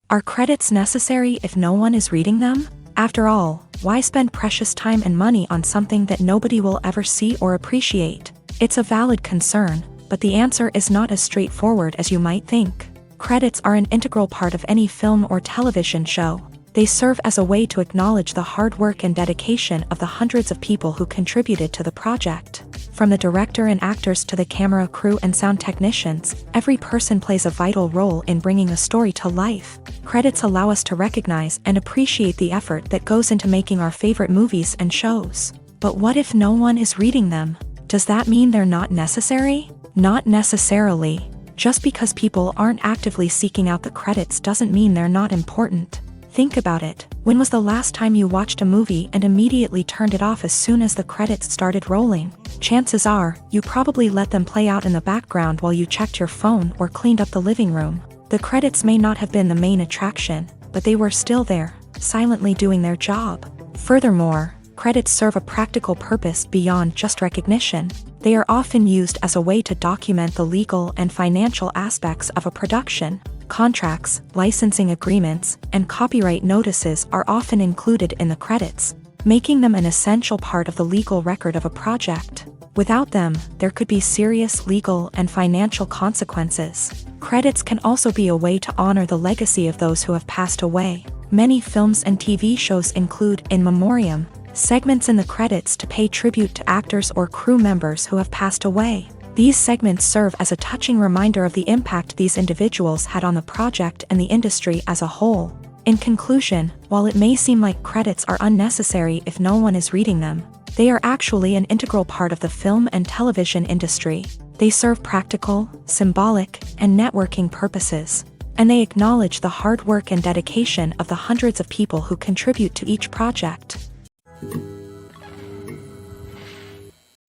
Are credits necessary if no one is reading them? After all, why spend precious time and money on something that nobody will ever see or appreciate? It's a valid concern, but the answer is not as straightforward as you might think. Credits are an integral part of any film or television show. They serve as a way to acknowledge the hard work and dedication of the hundreds of people who contributed to the project. From the director and actors to the camera crew and sound technicians, every person plays a vital role in bringing a story to life. Credits allow us to recognize and appreciate the effort that goes into making our favorite movies and shows. But what if no one is reading them? Does that mean they're not necessary? Not necessarily. Just because people aren't actively seeking out the credits doesn't mean they're not important. Think about it. When was the last time you watched a movie and immediately turned it off as soon as the credits started rolling? Chances are, you probably let them play out in the background while you checked your phone or cleaned up the living room. The credits may not have been the main attraction, but they were still there, silently doing their job. Furthermore, credits serve a practical purpose beyond just recognition. They are often used as a way to document the legal and financial aspects of a production. Contracts, licensing agreements, and copyright notices are often included in the credits, making them an essential part of the legal record of a project. Without them, there could be serious legal and financial consequences. Credits can also be a way to honor the legacy of those who have passed away. Many films and TV shows include in memoriam segments in the credits to pay tribute to actors or crew members who have passed away. These segments serve as a touching reminder of the impact these individuals had on the project and the industry as a whole. In conclusion, while it may seem like credits are unnecessary if no one is reading them, they are actually an integral part of the film and television industry. They serve practical, symbolic, and networking purposes, and they acknowledge the hard work and dedication of the hundreds of people who contribute to each project.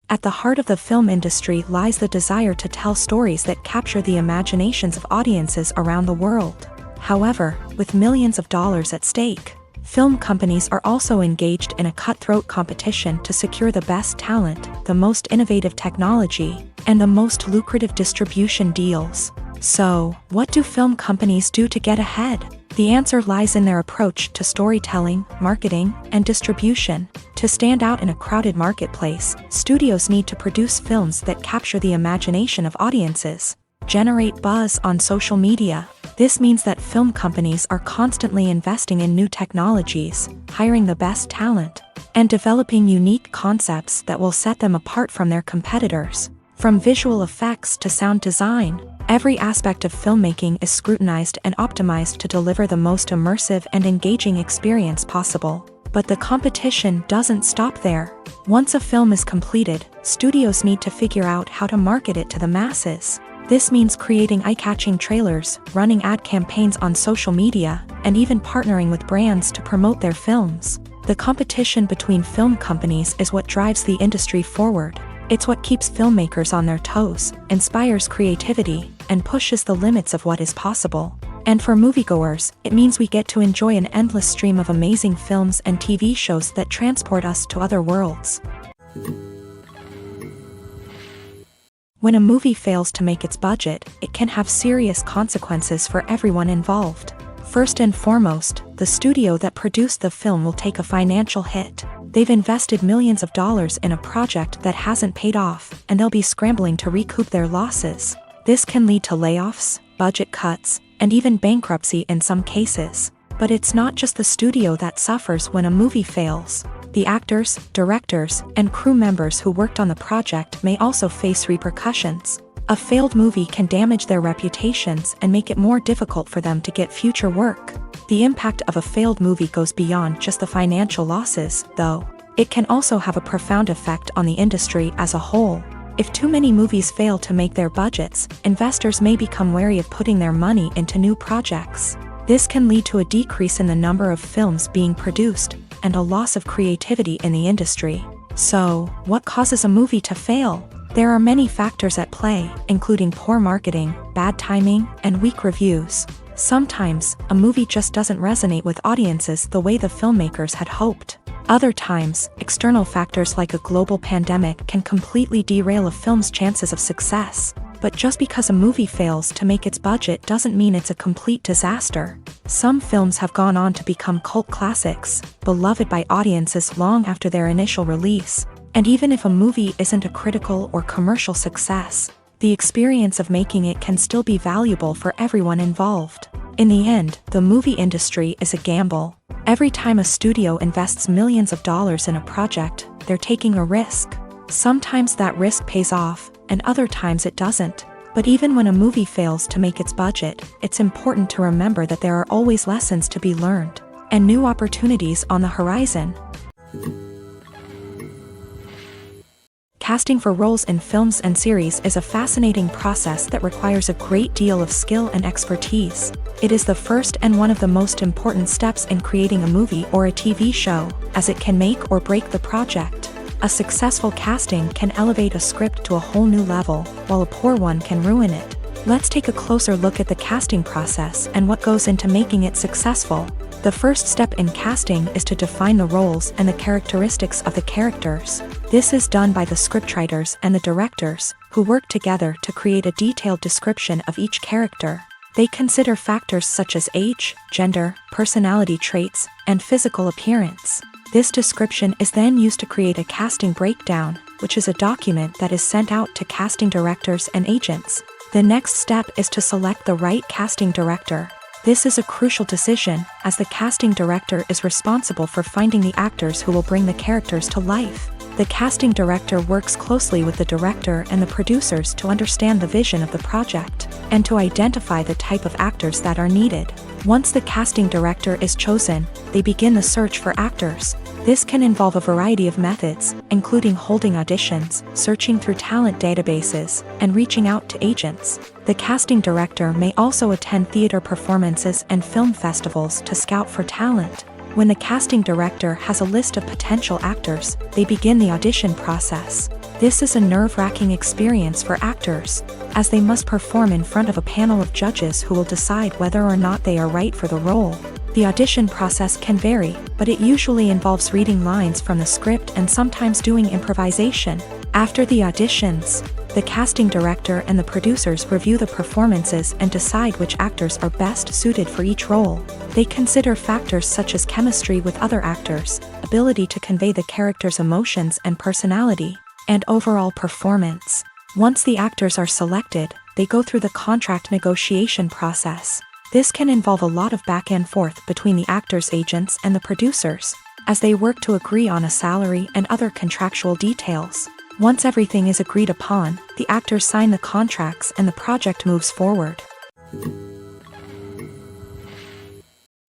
At the heart of the film industry lies the desire to tell stories that capture the imaginations of audiences around the world. However, with millions of dollars at stake, film companies are also engaged in a cutthroat competition to secure the best talent, the most innovative technology, and the most lucrative distribution deals. So, what do film companies do to get ahead? The answer lies in their approach to storytelling, marketing, and distribution. To stand out in a crowded marketplace, studios need to produce films that capture the imagination of audiences, generate buzz on social media. This means that film companies are constantly investing in new technologies, hiring the best talent, and developing unique concepts that will set them apart from their competitors. From visual effects to sound design, every aspect of filmmaking is scrutinized and optimized to deliver the most immersive and engaging experience possible. But the competition doesn't stop there. Once a film is completed, studios need to figure out how to market it to the masses. This means creating eye-catching trailers, running ad campaigns on social media, and even partnering with brands to promote their films. The competition between film companies is what drives the industry forward. It's what keeps filmmakers on their toes, inspires creativity, and pushes the limits of what is possible. And for moviegoers, it means we get to enjoy an endless stream of amazing films and TV shows that transport us to other worlds. When a movie fails to make its budget, it can have serious consequences for everyone involved. First and foremost, the studio that produced the film will take a financial hit. They've invested millions of dollars in a project that hasn't paid off, and they'll be scrambling to recoup their losses. This can lead to layoffs, budget cuts, and even bankruptcy in some cases. But it's not just the studio that suffers when a movie fails. The actors, directors, and crew members who worked on the project may also face repercussions. A failed movie can damage their reputations and make it more difficult for them to get future work. The impact of a failed movie goes beyond just the financial losses, though. It can also have a profound effect on the industry as a whole. If too many movies fail to make their budgets, investors may become wary of putting their money into new projects. This can lead to a decrease in the number of films being produced, and a loss of creativity in the industry. So, what causes a movie to fail? There are many factors at play, including poor marketing, bad timing, and weak reviews. Sometimes, a movie just doesn't resonate with audiences the way the filmmakers had hoped. Other times, external factors like a global pandemic can completely derail a film's chances of success. But just because a movie fails to make its budget doesn't mean it's a complete disaster. Some films have gone on to become cult classics, beloved by audiences long after their initial release. And even if a movie isn't a critical or commercial success, the experience of making it can still be valuable for everyone involved. In the end, the movie industry is a gamble. Every time a studio invests millions of dollars in a project, they're taking a risk. Sometimes that risk pays off, and other times it doesn't. But even when a movie fails to make its budget, it's important to remember that there are always lessons to be learned, and new opportunities on the horizon. Casting for roles in films and series is a fascinating process that requires a great deal of skill and expertise. It is the first and one of the most important steps in creating a movie or a TV show, as it can make or break the project. A successful casting can elevate a script to a whole new level, while a poor one can ruin it. Let's take a closer look at the casting process and what goes into making it successful. The first step in casting is to define the roles and the characteristics of the characters. This is done by the scriptwriters and the directors, who work together to create a detailed description of each character. They consider factors such as age, gender, personality traits, and physical appearance. This description is then used to create a casting breakdown, which is a document that is sent out to casting directors and agents. The next step is to select the right casting director. This is a crucial decision, as the casting director is responsible for finding the actors who will bring the characters to life. The casting director works closely with the director and the producers to understand the vision of the project, and to identify the type of actors that are needed. Once the casting director is chosen, they begin the search for actors. This can involve a variety of methods, including holding auditions, searching through talent databases, and reaching out to agents. The casting director may also attend theater performances and film festivals to scout for talent. When the casting director has a list of potential actors, they begin the audition process. This is a nerve-wracking experience for actors, as they must perform in front of a panel of judges who will decide whether or not they are right for the role. The audition process can vary, but it usually involves reading lines from the script and sometimes doing improvisation. After the auditions, the casting director and the producers review the performances and decide which actors are best suited for each role. They consider factors such as chemistry with other actors, ability to convey the character's emotions and personality, and overall performance. Once the actors are selected, they go through the contract negotiation process. This can involve a lot of back and forth between the actors' agents and the producers, as they work to agree on a salary and other contractual details. Once everything is agreed upon, the actors sign the contracts and the project moves forward.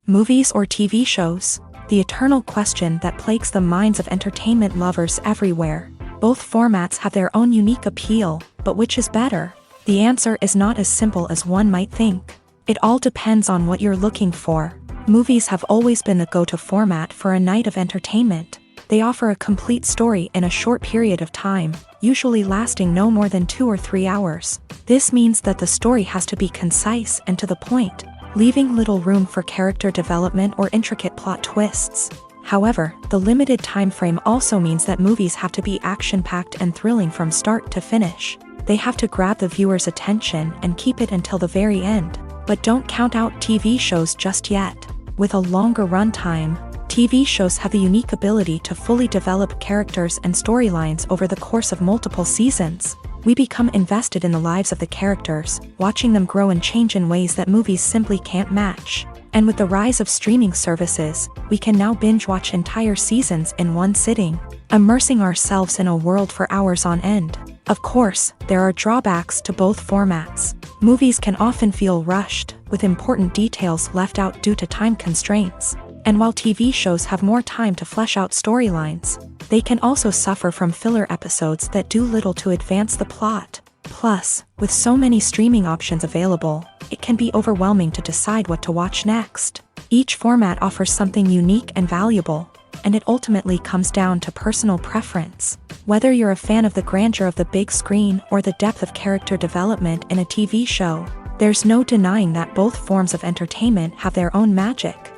Movies or TV shows? The eternal question that plagues the minds of entertainment lovers everywhere. Both formats have their own unique appeal, but which is better? The answer is not as simple as one might think. It all depends on what you're looking for. Movies have always been the go-to format for a night of entertainment. They offer a complete story in a short period of time, usually lasting no more than 2 or 3 hours. This means that the story has to be concise and to the point, leaving little room for character development or intricate plot twists. However, the limited time frame also means that movies have to be action-packed and thrilling from start to finish. They have to grab the viewer's attention and keep it until the very end. But don't count out TV shows just yet. With a longer runtime, TV shows have the unique ability to fully develop characters and storylines over the course of multiple seasons. We become invested in the lives of the characters, watching them grow and change in ways that movies simply can't match. And with the rise of streaming services, we can now binge-watch entire seasons in one sitting, immersing ourselves in a world for hours on end. Of course, there are drawbacks to both formats. Movies can often feel rushed, with important details left out due to time constraints. And while TV shows have more time to flesh out storylines, they can also suffer from filler episodes that do little to advance the plot. Plus, with so many streaming options available, it can be overwhelming to decide what to watch next. Each format offers something unique and valuable, and it ultimately comes down to personal preference. Whether you're a fan of the grandeur of the big screen or the depth of character development in a TV show, there's no denying that both forms of entertainment have their own magic.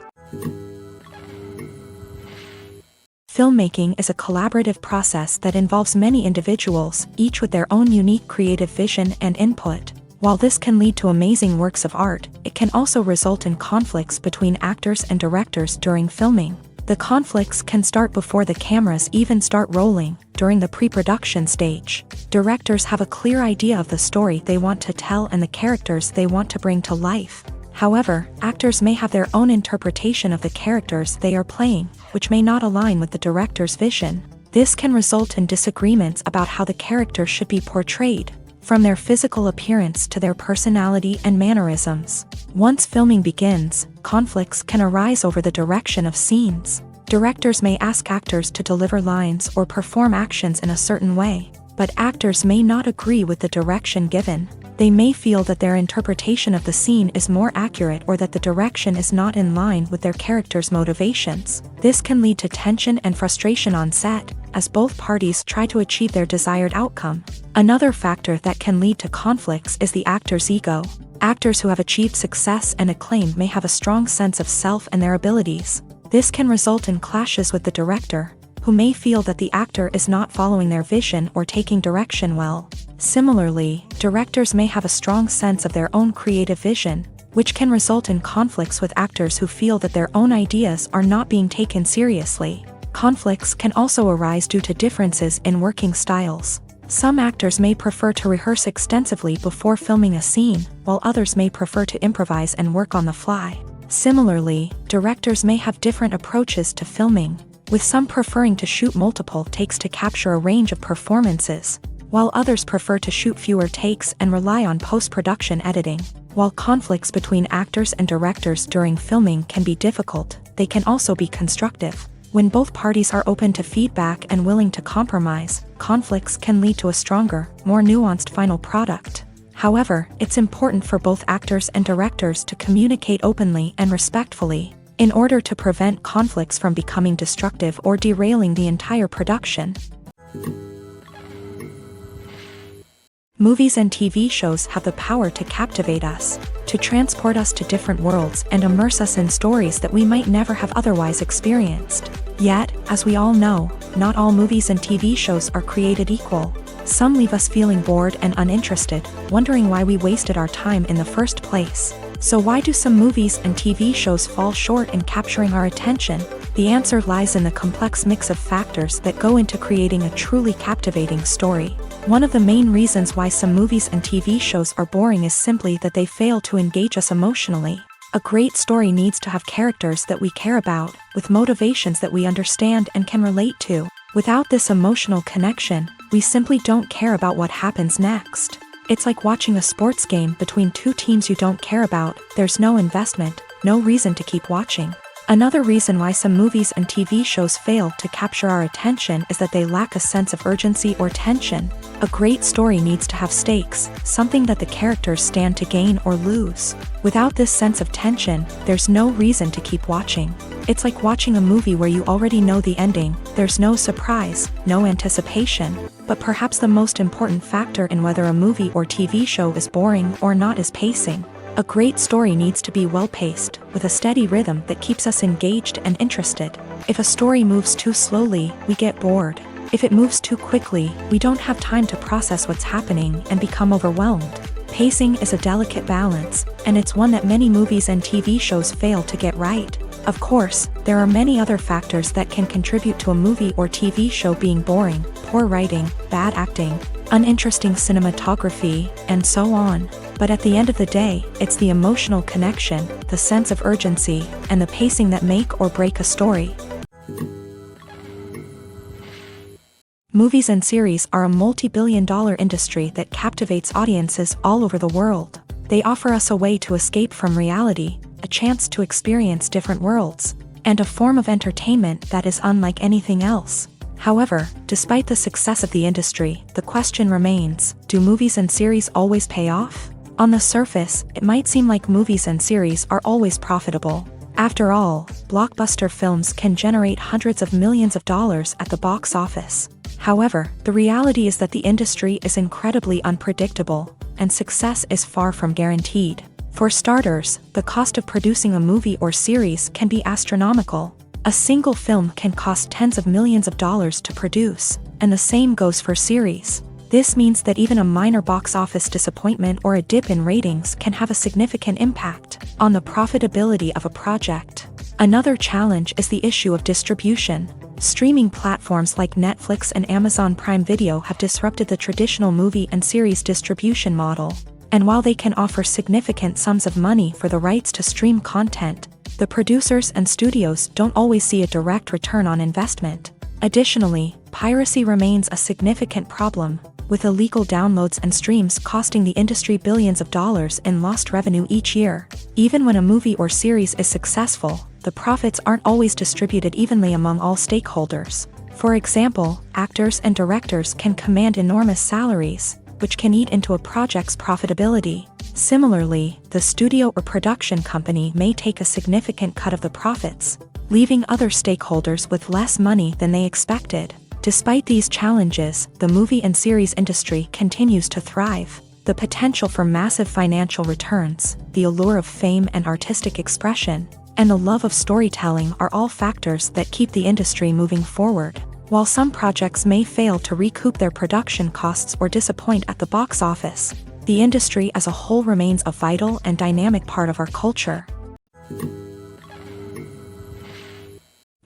Filmmaking is a collaborative process that involves many individuals, each with their own unique creative vision and input. While this can lead to amazing works of art, it can also result in conflicts between actors and directors during filming. The conflicts can start before the cameras even start rolling, during the pre-production stage. Directors have a clear idea of the story they want to tell and the characters they want to bring to life. However, actors may have their own interpretation of the characters they are playing, which may not align with the director's vision. This can result in disagreements about how the character should be portrayed, from their physical appearance to their personality and mannerisms. Once filming begins, conflicts can arise over the direction of scenes. Directors may ask actors to deliver lines or perform actions in a certain way, but actors may not agree with the direction given. They may feel that their interpretation of the scene is more accurate or that the direction is not in line with their character's motivations. This can lead to tension and frustration on set, as both parties try to achieve their desired outcome. Another factor that can lead to conflicts is the actor's ego. Actors who have achieved success and acclaim may have a strong sense of self and their abilities. This can result in clashes with the director, who may feel that the actor is not following their vision or taking direction well. Similarly, directors may have a strong sense of their own creative vision, which can result in conflicts with actors who feel that their own ideas are not being taken seriously. Conflicts can also arise due to differences in working styles. Some actors may prefer to rehearse extensively before filming a scene, while others may prefer to improvise and work on the fly. Similarly, directors may have different approaches to filming, with some preferring to shoot multiple takes to capture a range of performances, while others prefer to shoot fewer takes and rely on post-production editing. While conflicts between actors and directors during filming can be difficult, they can also be constructive. When both parties are open to feedback and willing to compromise, conflicts can lead to a stronger, more nuanced final product. However, it's important for both actors and directors to communicate openly and respectfully, in order to prevent conflicts from becoming destructive or derailing the entire production. Movies and TV shows have the power to captivate us, to transport us to different worlds and immerse us in stories that we might never have otherwise experienced. Yet, as we all know, not all movies and TV shows are created equal. Some leave us feeling bored and uninterested, wondering why we wasted our time in the first place. So why do some movies and TV shows fall short in capturing our attention? The answer lies in the complex mix of factors that go into creating a truly captivating story. One of the main reasons why some movies and TV shows are boring is simply that they fail to engage us emotionally. A great story needs to have characters that we care about, with motivations that we understand and can relate to. Without this emotional connection, we simply don't care about what happens next. It's like watching a sports game between two teams you don't care about. There's no investment, no reason to keep watching. Another reason why some movies and TV shows fail to capture our attention is that they lack a sense of urgency or tension. A great story needs to have stakes, something that the characters stand to gain or lose. Without this sense of tension, there's no reason to keep watching. It's like watching a movie where you already know the ending. There's no surprise, no anticipation. But perhaps the most important factor in whether a movie or TV show is boring or not is pacing. A great story needs to be well-paced, with a steady rhythm that keeps us engaged and interested. If a story moves too slowly, we get bored. If it moves too quickly, we don't have time to process what's happening and become overwhelmed. Pacing is a delicate balance, and it's one that many movies and TV shows fail to get right. Of course, there are many other factors that can contribute to a movie or TV show being boring: poor writing, bad acting, uninteresting cinematography, and so on. But at the end of the day, it's the emotional connection, the sense of urgency, and the pacing that make or break a story. Movies and series are a multi-billion-dollar industry that captivates audiences all over the world. They offer us a way to escape from reality, a chance to experience different worlds, and a form of entertainment that is unlike anything else. However, despite the success of the industry, the question remains: do movies and series always pay off? On the surface, it might seem like movies and series are always profitable. After all, blockbuster films can generate hundreds of millions of dollars at the box office. However, the reality is that the industry is incredibly unpredictable, and success is far from guaranteed. For starters, the cost of producing a movie or series can be astronomical. A single film can cost tens of millions of dollars to produce, and the same goes for series. This means that even a minor box office disappointment or a dip in ratings can have a significant impact on the profitability of a project. Another challenge is the issue of distribution. Streaming platforms like Netflix and Amazon Prime Video have disrupted the traditional movie and series distribution model. And while they can offer significant sums of money for the rights to stream content, the producers and studios don't always see a direct return on investment. Additionally, piracy remains a significant problem, with illegal downloads and streams costing the industry billions of dollars in lost revenue each year. Even when a movie or series is successful, the profits aren't always distributed evenly among all stakeholders. For example, actors and directors can command enormous salaries, which can eat into a project's profitability. Similarly, the studio or production company may take a significant cut of the profits, leaving other stakeholders with less money than they expected. Despite these challenges, the movie and series industry continues to thrive. The potential for massive financial returns, the allure of fame and artistic expression, and the love of storytelling are all factors that keep the industry moving forward. While some projects may fail to recoup their production costs or disappoint at the box office, the industry as a whole remains a vital and dynamic part of our culture.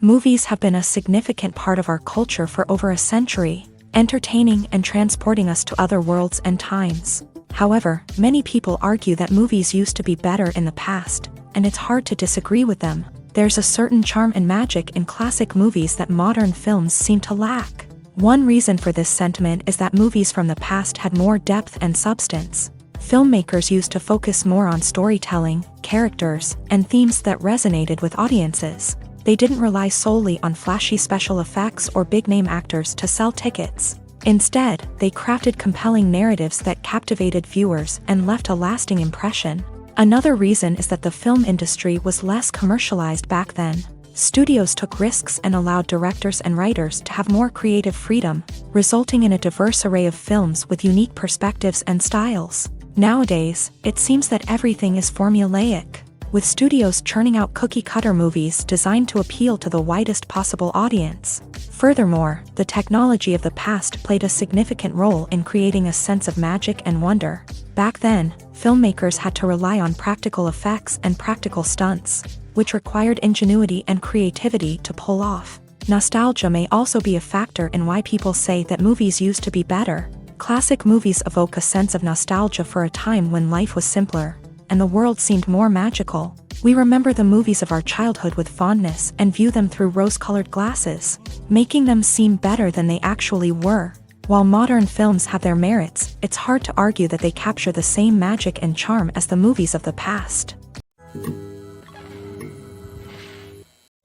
Movies have been a significant part of our culture for over a century, entertaining and transporting us to other worlds and times. However, many people argue that movies used to be better in the past, and it's hard to disagree with them. There's a certain charm and magic in classic movies that modern films seem to lack. One reason for this sentiment is that movies from the past had more depth and substance. Filmmakers used to focus more on storytelling, characters, and themes that resonated with audiences. They didn't rely solely on flashy special effects or big-name actors to sell tickets. Instead, they crafted compelling narratives that captivated viewers and left a lasting impression. Another reason is that the film industry was less commercialized back then. Studios took risks and allowed directors and writers to have more creative freedom, resulting in a diverse array of films with unique perspectives and styles. Nowadays, it seems that everything is formulaic, with studios churning out cookie-cutter movies designed to appeal to the widest possible audience. Furthermore, the technology of the past played a significant role in creating a sense of magic and wonder. Back then, filmmakers had to rely on practical effects and practical stunts, which required ingenuity and creativity to pull off. Nostalgia may also be a factor in why people say that movies used to be better. Classic movies evoke a sense of nostalgia for a time when life was simpler, and the world seemed more magical. We remember the movies of our childhood with fondness and view them through rose-colored glasses, making them seem better than they actually were. While modern films have their merits, it's hard to argue that they capture the same magic and charm as the movies of the past.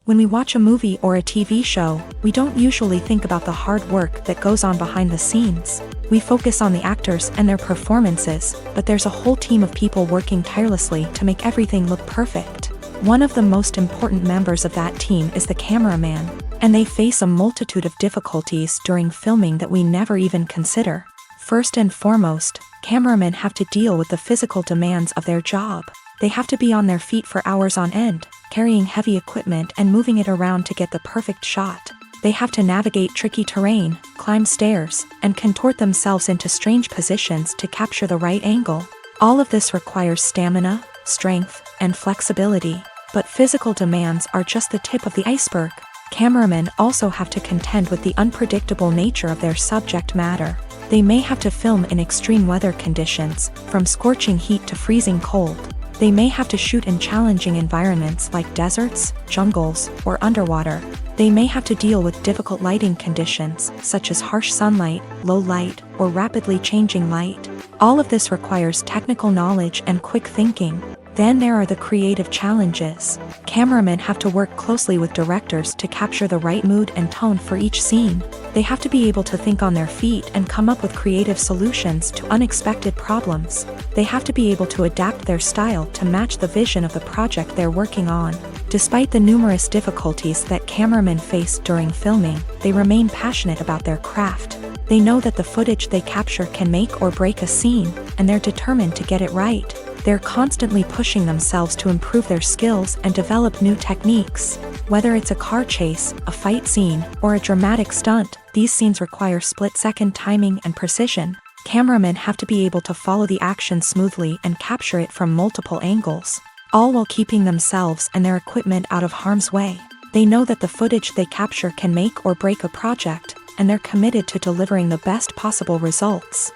When we watch a movie or a TV show, we don't usually think about the hard work that goes on behind the scenes. We focus on the actors and their performances, but there's a whole team of people working tirelessly to make everything look perfect. One of the most important members of that team is the cameraman, and they face a multitude of difficulties during filming that we never even consider. First and foremost, cameramen have to deal with the physical demands of their job. They have to be on their feet for hours on end, carrying heavy equipment and moving it around to get the perfect shot. They have to navigate tricky terrain, climb stairs, and contort themselves into strange positions to capture the right angle. All of this requires stamina, strength, and flexibility. But physical demands are just the tip of the iceberg. Cameramen also have to contend with the unpredictable nature of their subject matter. They may have to film in extreme weather conditions, from scorching heat to freezing cold. They may have to shoot in challenging environments like deserts, jungles, or underwater. They may have to deal with difficult lighting conditions, such as harsh sunlight, low light, or rapidly changing light. All of this requires technical knowledge and quick thinking. Then there are the creative challenges. Cameramen have to work closely with directors to capture the right mood and tone for each scene. They have to be able to think on their feet and come up with creative solutions to unexpected problems. They have to be able to adapt their style to match the vision of the project they're working on. Despite the numerous difficulties that cameramen face during filming, they remain passionate about their craft. They know that the footage they capture can make or break a scene, and they're determined to get it right. They're constantly pushing themselves to improve their skills and develop new techniques. Whether it's a car chase, a fight scene, or a dramatic stunt, these scenes require split-second timing and precision. Cameramen have to be able to follow the action smoothly and capture it from multiple angles, all while keeping themselves and their equipment out of harm's way. They know that the footage they capture can make or break a project, and they're committed to delivering the best possible results.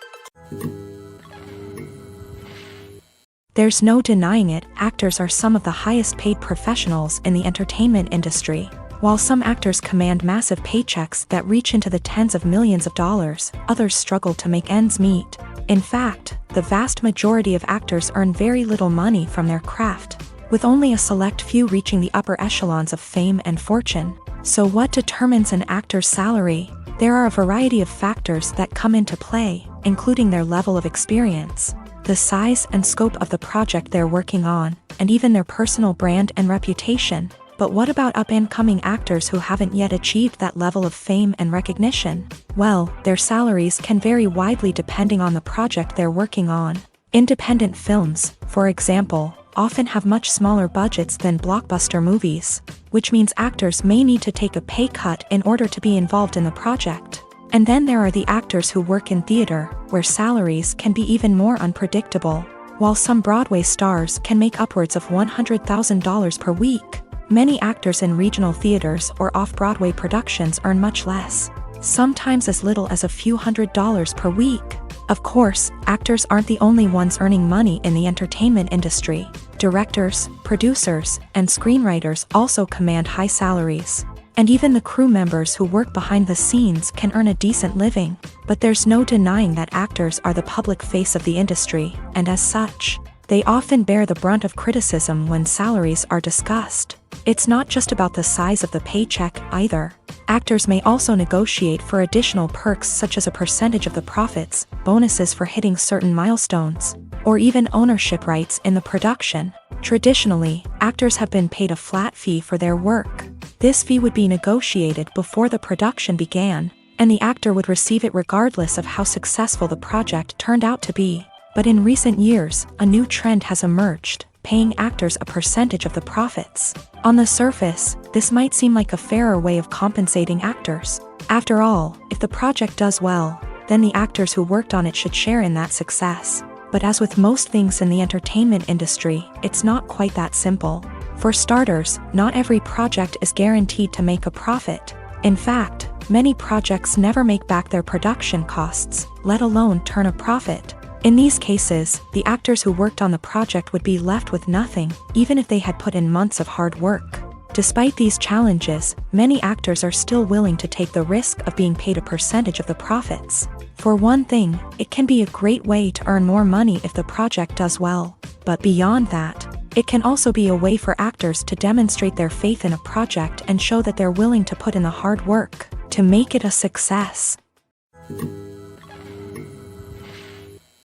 There's no denying it, actors are some of the highest paid professionals in the entertainment industry. While some actors command massive paychecks that reach into the tens of millions of dollars, others struggle to make ends meet. In fact, the vast majority of actors earn very little money from their craft, with only a select few reaching the upper echelons of fame and fortune. So what determines an actor's salary? There are a variety of factors that come into play, including their level of experience, the size and scope of the project they're working on, and even their personal brand and reputation. But what about up-and-coming actors who haven't yet achieved that level of fame and recognition? Well, their salaries can vary widely depending on the project they're working on. Independent films, for example, often have much smaller budgets than blockbuster movies, which means actors may need to take a pay cut in order to be involved in the project. And then there are the actors who work in theater, where salaries can be even more unpredictable. While some Broadway stars can make upwards of $100,000 per week, many actors in regional theaters or off-Broadway productions earn much less, sometimes as little as a few $100s per week. Of course, actors aren't the only ones earning money in the entertainment industry. Directors, producers, and screenwriters also command high salaries. And even the crew members who work behind the scenes can earn a decent living. But there's no denying that actors are the public face of the industry, and as such, they often bear the brunt of criticism when salaries are discussed. It's not just about the size of the paycheck, either. Actors may also negotiate for additional perks such as a percentage of the profits, bonuses for hitting certain milestones, or even ownership rights in the production. Traditionally, actors have been paid a flat fee for their work. This fee would be negotiated before the production began, and the actor would receive it regardless of how successful the project turned out to be. But in recent years, a new trend has emerged, paying actors a percentage of the profits. On the surface, this might seem like a fairer way of compensating actors. After all, if the project does well, then the actors who worked on it should share in that success. But as with most things in the entertainment industry, it's not quite that simple. For starters, not every project is guaranteed to make a profit. In fact, many projects never make back their production costs, let alone turn a profit. In these cases, the actors who worked on the project would be left with nothing, even if they had put in months of hard work. Despite these challenges, many actors are still willing to take the risk of being paid a percentage of the profits. For one thing, it can be a great way to earn more money if the project does well. But beyond that, it can also be a way for actors to demonstrate their faith in a project and show that they're willing to put in the hard work to make it a success.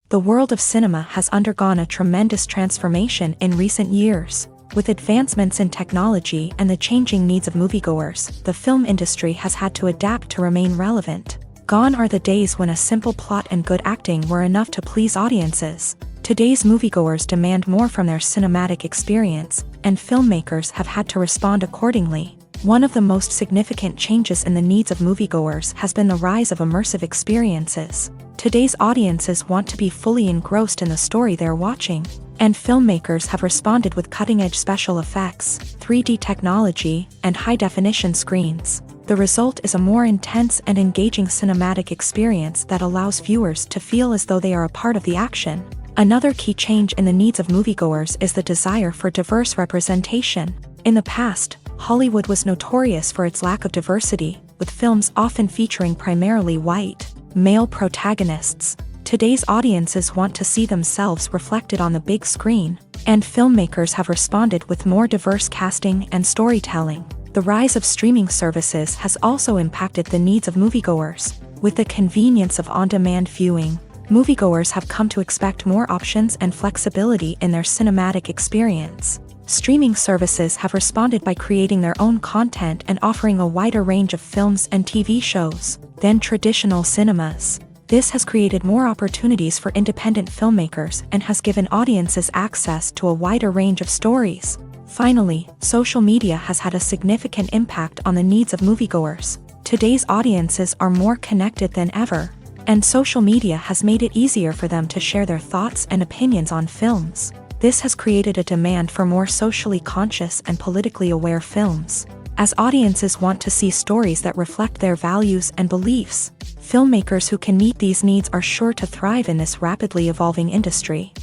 The world of cinema has undergone a tremendous transformation in recent years. With advancements in technology and the changing needs of moviegoers, the film industry has had to adapt to remain relevant. Gone are the days when a simple plot and good acting were enough to please audiences. Today's moviegoers demand more from their cinematic experience, and filmmakers have had to respond accordingly. One of the most significant changes in the needs of moviegoers has been the rise of immersive experiences. Today's audiences want to be fully engrossed in the story they're watching, and filmmakers have responded with cutting-edge special effects, 3D technology, and high-definition screens. The result is a more intense and engaging cinematic experience that allows viewers to feel as though they are a part of the action. Another key change in the needs of moviegoers is the desire for diverse representation. In the past, Hollywood was notorious for its lack of diversity, with films often featuring primarily white, male protagonists. Today's audiences want to see themselves reflected on the big screen, and filmmakers have responded with more diverse casting and storytelling. The rise of streaming services has also impacted the needs of moviegoers. With the convenience of on-demand viewing, moviegoers have come to expect more options and flexibility in their cinematic experience. Streaming services have responded by creating their own content and offering a wider range of films and TV shows than traditional cinemas. This has created more opportunities for independent filmmakers and has given audiences access to a wider range of stories. Finally, social media has had a significant impact on the needs of moviegoers. Today's audiences are more connected than ever, and social media has made it easier for them to share their thoughts and opinions on films. This has created a demand for more socially conscious and politically aware films. As audiences want to see stories that reflect their values and beliefs, filmmakers who can meet these needs are sure to thrive in this rapidly evolving industry.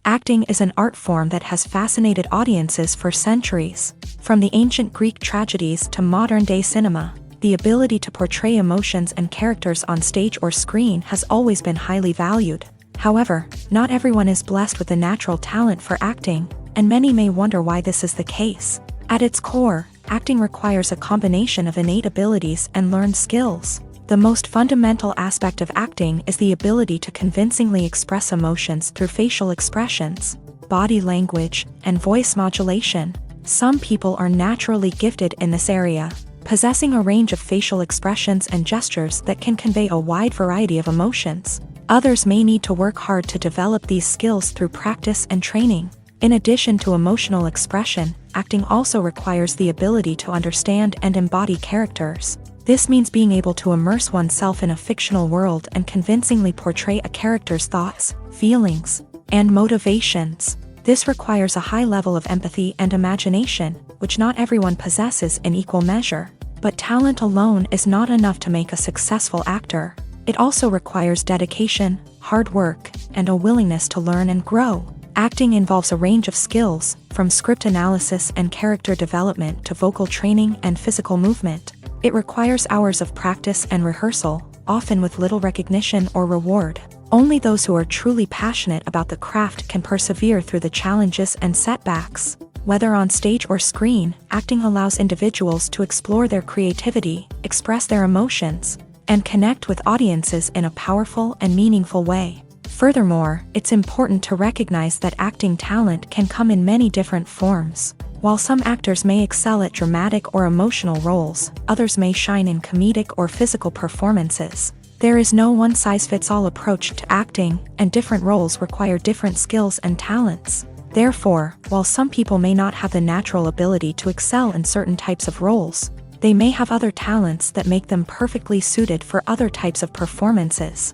Acting is an art form that has fascinated audiences for centuries. From the ancient Greek tragedies to modern-day cinema, the ability to portray emotions and characters on stage or screen has always been highly valued. However, not everyone is blessed with the natural talent for acting, and many may wonder why this is the case. At its core, acting requires a combination of innate abilities and learned skills. The most fundamental aspect of acting is the ability to convincingly express emotions through facial expressions, body language, and voice modulation. Some people are naturally gifted in this area, possessing a range of facial expressions and gestures that can convey a wide variety of emotions. Others may need to work hard to develop these skills through practice and training. In addition to emotional expression, acting also requires the ability to understand and embody characters. This means being able to immerse oneself in a fictional world and convincingly portray a character's thoughts, feelings, and motivations. This requires a high level of empathy and imagination, which not everyone possesses in equal measure. But talent alone is not enough to make a successful actor. It also requires dedication, hard work, and a willingness to learn and grow. Acting involves a range of skills, from script analysis and character development to vocal training and physical movement. It requires hours of practice and rehearsal, often with little recognition or reward. Only those who are truly passionate about the craft can persevere through the challenges and setbacks. Whether on stage or screen, acting allows individuals to explore their creativity, express their emotions, and connect with audiences in a powerful and meaningful way. Furthermore, it's important to recognize that acting talent can come in many different forms. While some actors may excel at dramatic or emotional roles, others may shine in comedic or physical performances. There is no one-size-fits-all approach to acting, and different roles require different skills and talents. Therefore, while some people may not have the natural ability to excel in certain types of roles, they may have other talents that make them perfectly suited for other types of performances.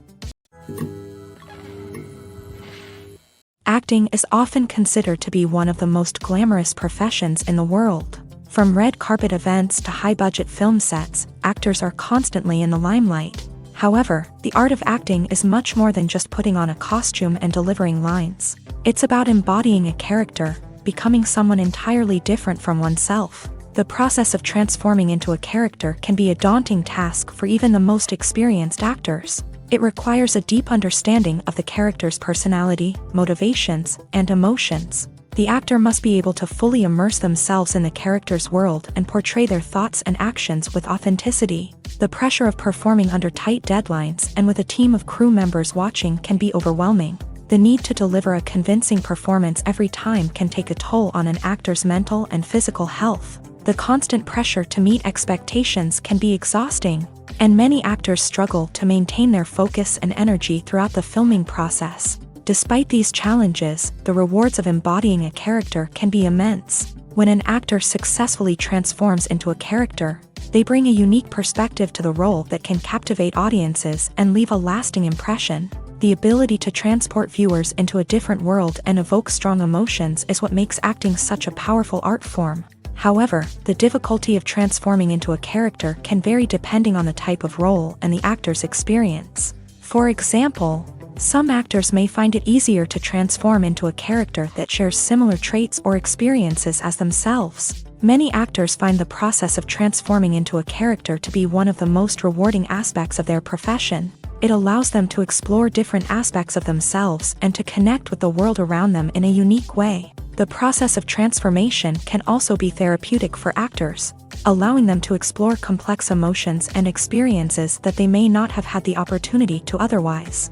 Acting is often considered to be one of the most glamorous professions in the world. From red carpet events to high-budget film sets, actors are constantly in the limelight. However, the art of acting is much more than just putting on a costume and delivering lines. It's about embodying a character, becoming someone entirely different from oneself. The process of transforming into a character can be a daunting task for even the most experienced actors. It requires a deep understanding of the character's personality, motivations, and emotions. The actor must be able to fully immerse themselves in the character's world and portray their thoughts and actions with authenticity. The pressure of performing under tight deadlines and with a team of crew members watching can be overwhelming. The need to deliver a convincing performance every time can take a toll on an actor's mental and physical health. The constant pressure to meet expectations can be exhausting, and many actors struggle to maintain their focus and energy throughout the filming process. Despite these challenges, the rewards of embodying a character can be immense. When an actor successfully transforms into a character, they bring a unique perspective to the role that can captivate audiences and leave a lasting impression. The ability to transport viewers into a different world and evoke strong emotions is what makes acting such a powerful art form. However, the difficulty of transforming into a character can vary depending on the type of role and the actor's experience. For example, some actors may find it easier to transform into a character that shares similar traits or experiences as themselves. Many actors find the process of transforming into a character to be one of the most rewarding aspects of their profession. It allows them to explore different aspects of themselves and to connect with the world around them in a unique way. The process of transformation can also be therapeutic for actors, allowing them to explore complex emotions and experiences that they may not have had the opportunity to otherwise.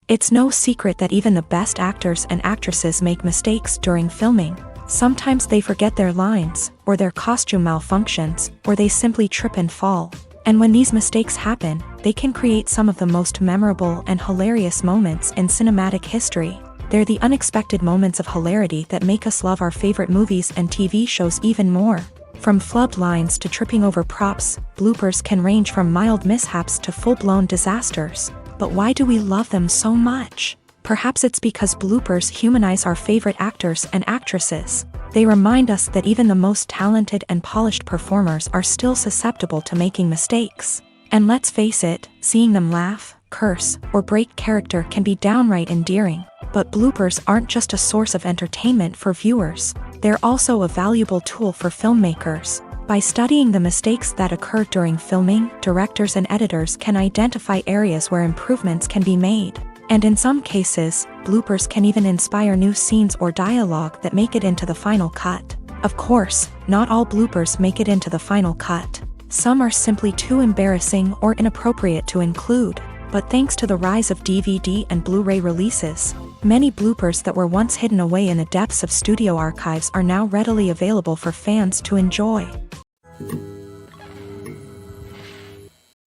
It's no secret that even the best actors and actresses make mistakes during filming. Sometimes they forget their lines, or their costume malfunctions, or they simply trip and fall. And when these mistakes happen, they can create some of the most memorable and hilarious moments in cinematic history. They're the unexpected moments of hilarity that make us love our favorite movies and TV shows even more. From flubbed lines to tripping over props, bloopers can range from mild mishaps to full-blown disasters. But why do we love them so much? Perhaps it's because bloopers humanize our favorite actors and actresses. They remind us that even the most talented and polished performers are still susceptible to making mistakes. And let's face it, seeing them laugh, curse, or break character can be downright endearing. But bloopers aren't just a source of entertainment for viewers. They're also a valuable tool for filmmakers. By studying the mistakes that occur during filming, directors and editors can identify areas where improvements can be made. And in some cases, bloopers can even inspire new scenes or dialogue that make it into the final cut. Of course, not all bloopers make it into the final cut. Some are simply too embarrassing or inappropriate to include. But thanks to the rise of DVD and Blu-ray releases, many bloopers that were once hidden away in the depths of studio archives are now readily available for fans to enjoy.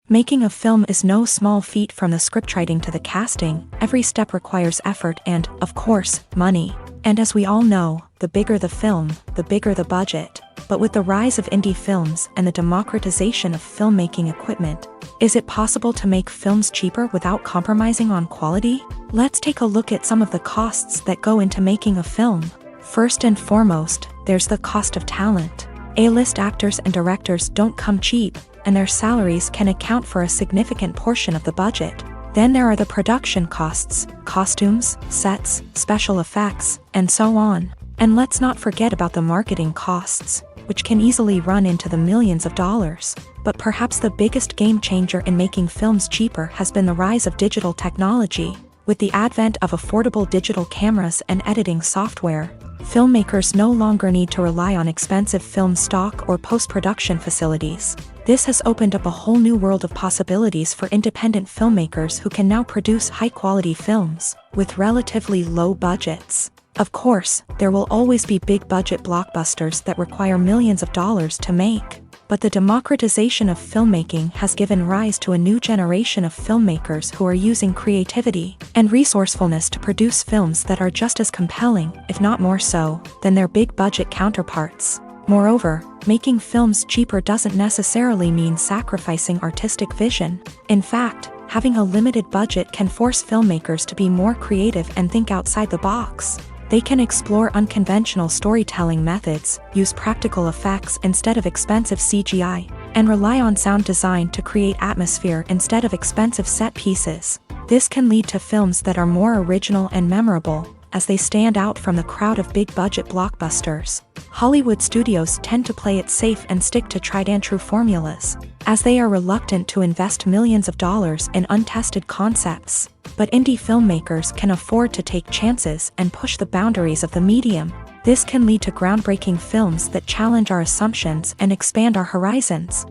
Making a film is no small feat. From the scriptwriting to the casting, every step requires effort and, of course, money. And as we all know, the bigger the film, the bigger the budget. But with the rise of indie films and the democratization of filmmaking equipment, is it possible to make films cheaper without compromising on quality? Let's take a look at some of the costs that go into making a film. First and foremost, there's the cost of talent. A-list actors and directors don't come cheap, and their salaries can account for a significant portion of the budget. Then there are the production costs, costumes, sets, special effects, and so on. And let's not forget about the marketing costs, which can easily run into the millions of dollars. But perhaps the biggest game changer in making films cheaper has been the rise of digital technology. With the advent of affordable digital cameras and editing software, filmmakers no longer need to rely on expensive film stock or post-production facilities. This has opened up a whole new world of possibilities for independent filmmakers who can now produce high-quality films with relatively low budgets. Of course, there will always be big-budget blockbusters that require millions of dollars to make. But the democratization of filmmaking has given rise to a new generation of filmmakers who are using creativity and resourcefulness to produce films that are just as compelling, if not more so, than their big-budget counterparts. Moreover, making films cheaper doesn't necessarily mean sacrificing artistic vision. In fact, having a limited budget can force filmmakers to be more creative and think outside the box. They can explore unconventional storytelling methods, use practical effects instead of expensive CGI, and rely on sound design to create atmosphere instead of expensive set pieces. This can lead to films that are more original and memorable, as they stand out from the crowd of big-budget blockbusters. Hollywood studios tend to play it safe and stick to tried-and-true formulas, as they are reluctant to invest millions of dollars in untested concepts. But indie filmmakers can afford to take chances and push the boundaries of the medium. This can lead to groundbreaking films that challenge our assumptions and expand our horizons.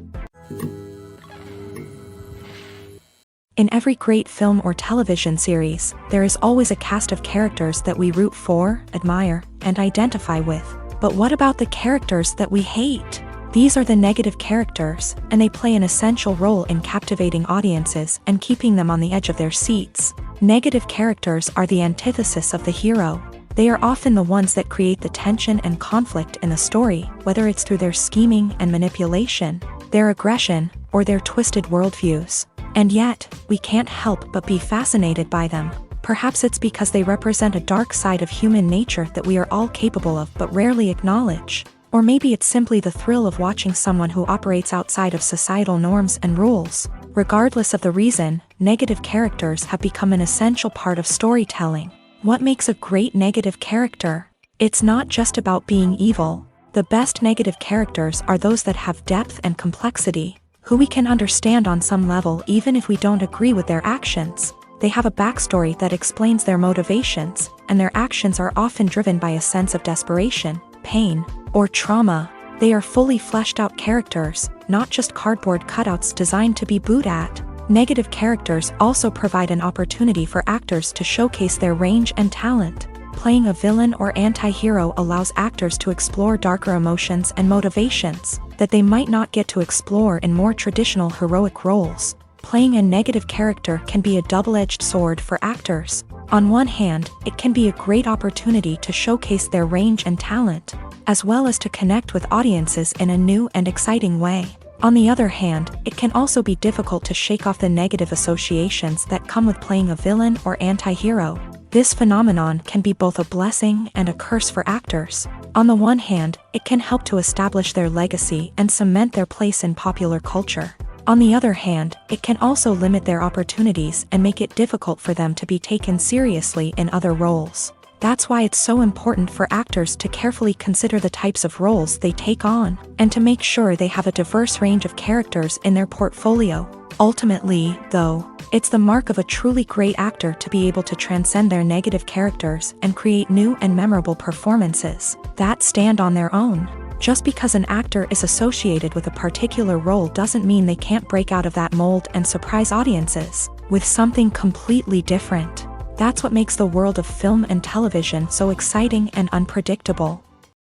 In every great film or television series, there is always a cast of characters that we root for, admire, and identify with. But what about the characters that we hate? These are the negative characters, and they play an essential role in captivating audiences and keeping them on the edge of their seats. Negative characters are the antithesis of the hero. They are often the ones that create the tension and conflict in the story, whether it's through their scheming and manipulation, their aggression, or their twisted worldviews. And yet, we can't help but be fascinated by them. Perhaps it's because they represent a dark side of human nature that we are all capable of but rarely acknowledge. Or maybe it's simply the thrill of watching someone who operates outside of societal norms and rules. Regardless of the reason, negative characters have become an essential part of storytelling. What makes a great negative character? It's not just about being evil. The best negative characters are those that have depth and complexity, who we can understand on some level even if we don't agree with their actions. They have a backstory that explains their motivations, and their actions are often driven by a sense of desperation, pain, or trauma. They are fully fleshed out characters, not just cardboard cutouts designed to be booed at. Negative characters also provide an opportunity for actors to showcase their range and talent. Playing a villain or anti-hero allows actors to explore darker emotions and motivations that they might not get to explore in more traditional heroic roles. Playing a negative character can be a double-edged sword for actors. On one hand, it can be a great opportunity to showcase their range and talent, as well as to connect with audiences in a new and exciting way. On the other hand, it can also be difficult to shake off the negative associations that come with playing a villain or anti-hero. This phenomenon can be both a blessing and a curse for actors. On the one hand, it can help to establish their legacy and cement their place in popular culture. On the other hand, it can also limit their opportunities and make it difficult for them to be taken seriously in other roles. That's why it's so important for actors to carefully consider the types of roles they take on, and to make sure they have a diverse range of characters in their portfolio. Ultimately, though, it's the mark of a truly great actor to be able to transcend their negative characters and create new and memorable performances that stand on their own. Just because an actor is associated with a particular role doesn't mean they can't break out of that mold and surprise audiences with something completely different. That's what makes the world of film and television so exciting and unpredictable.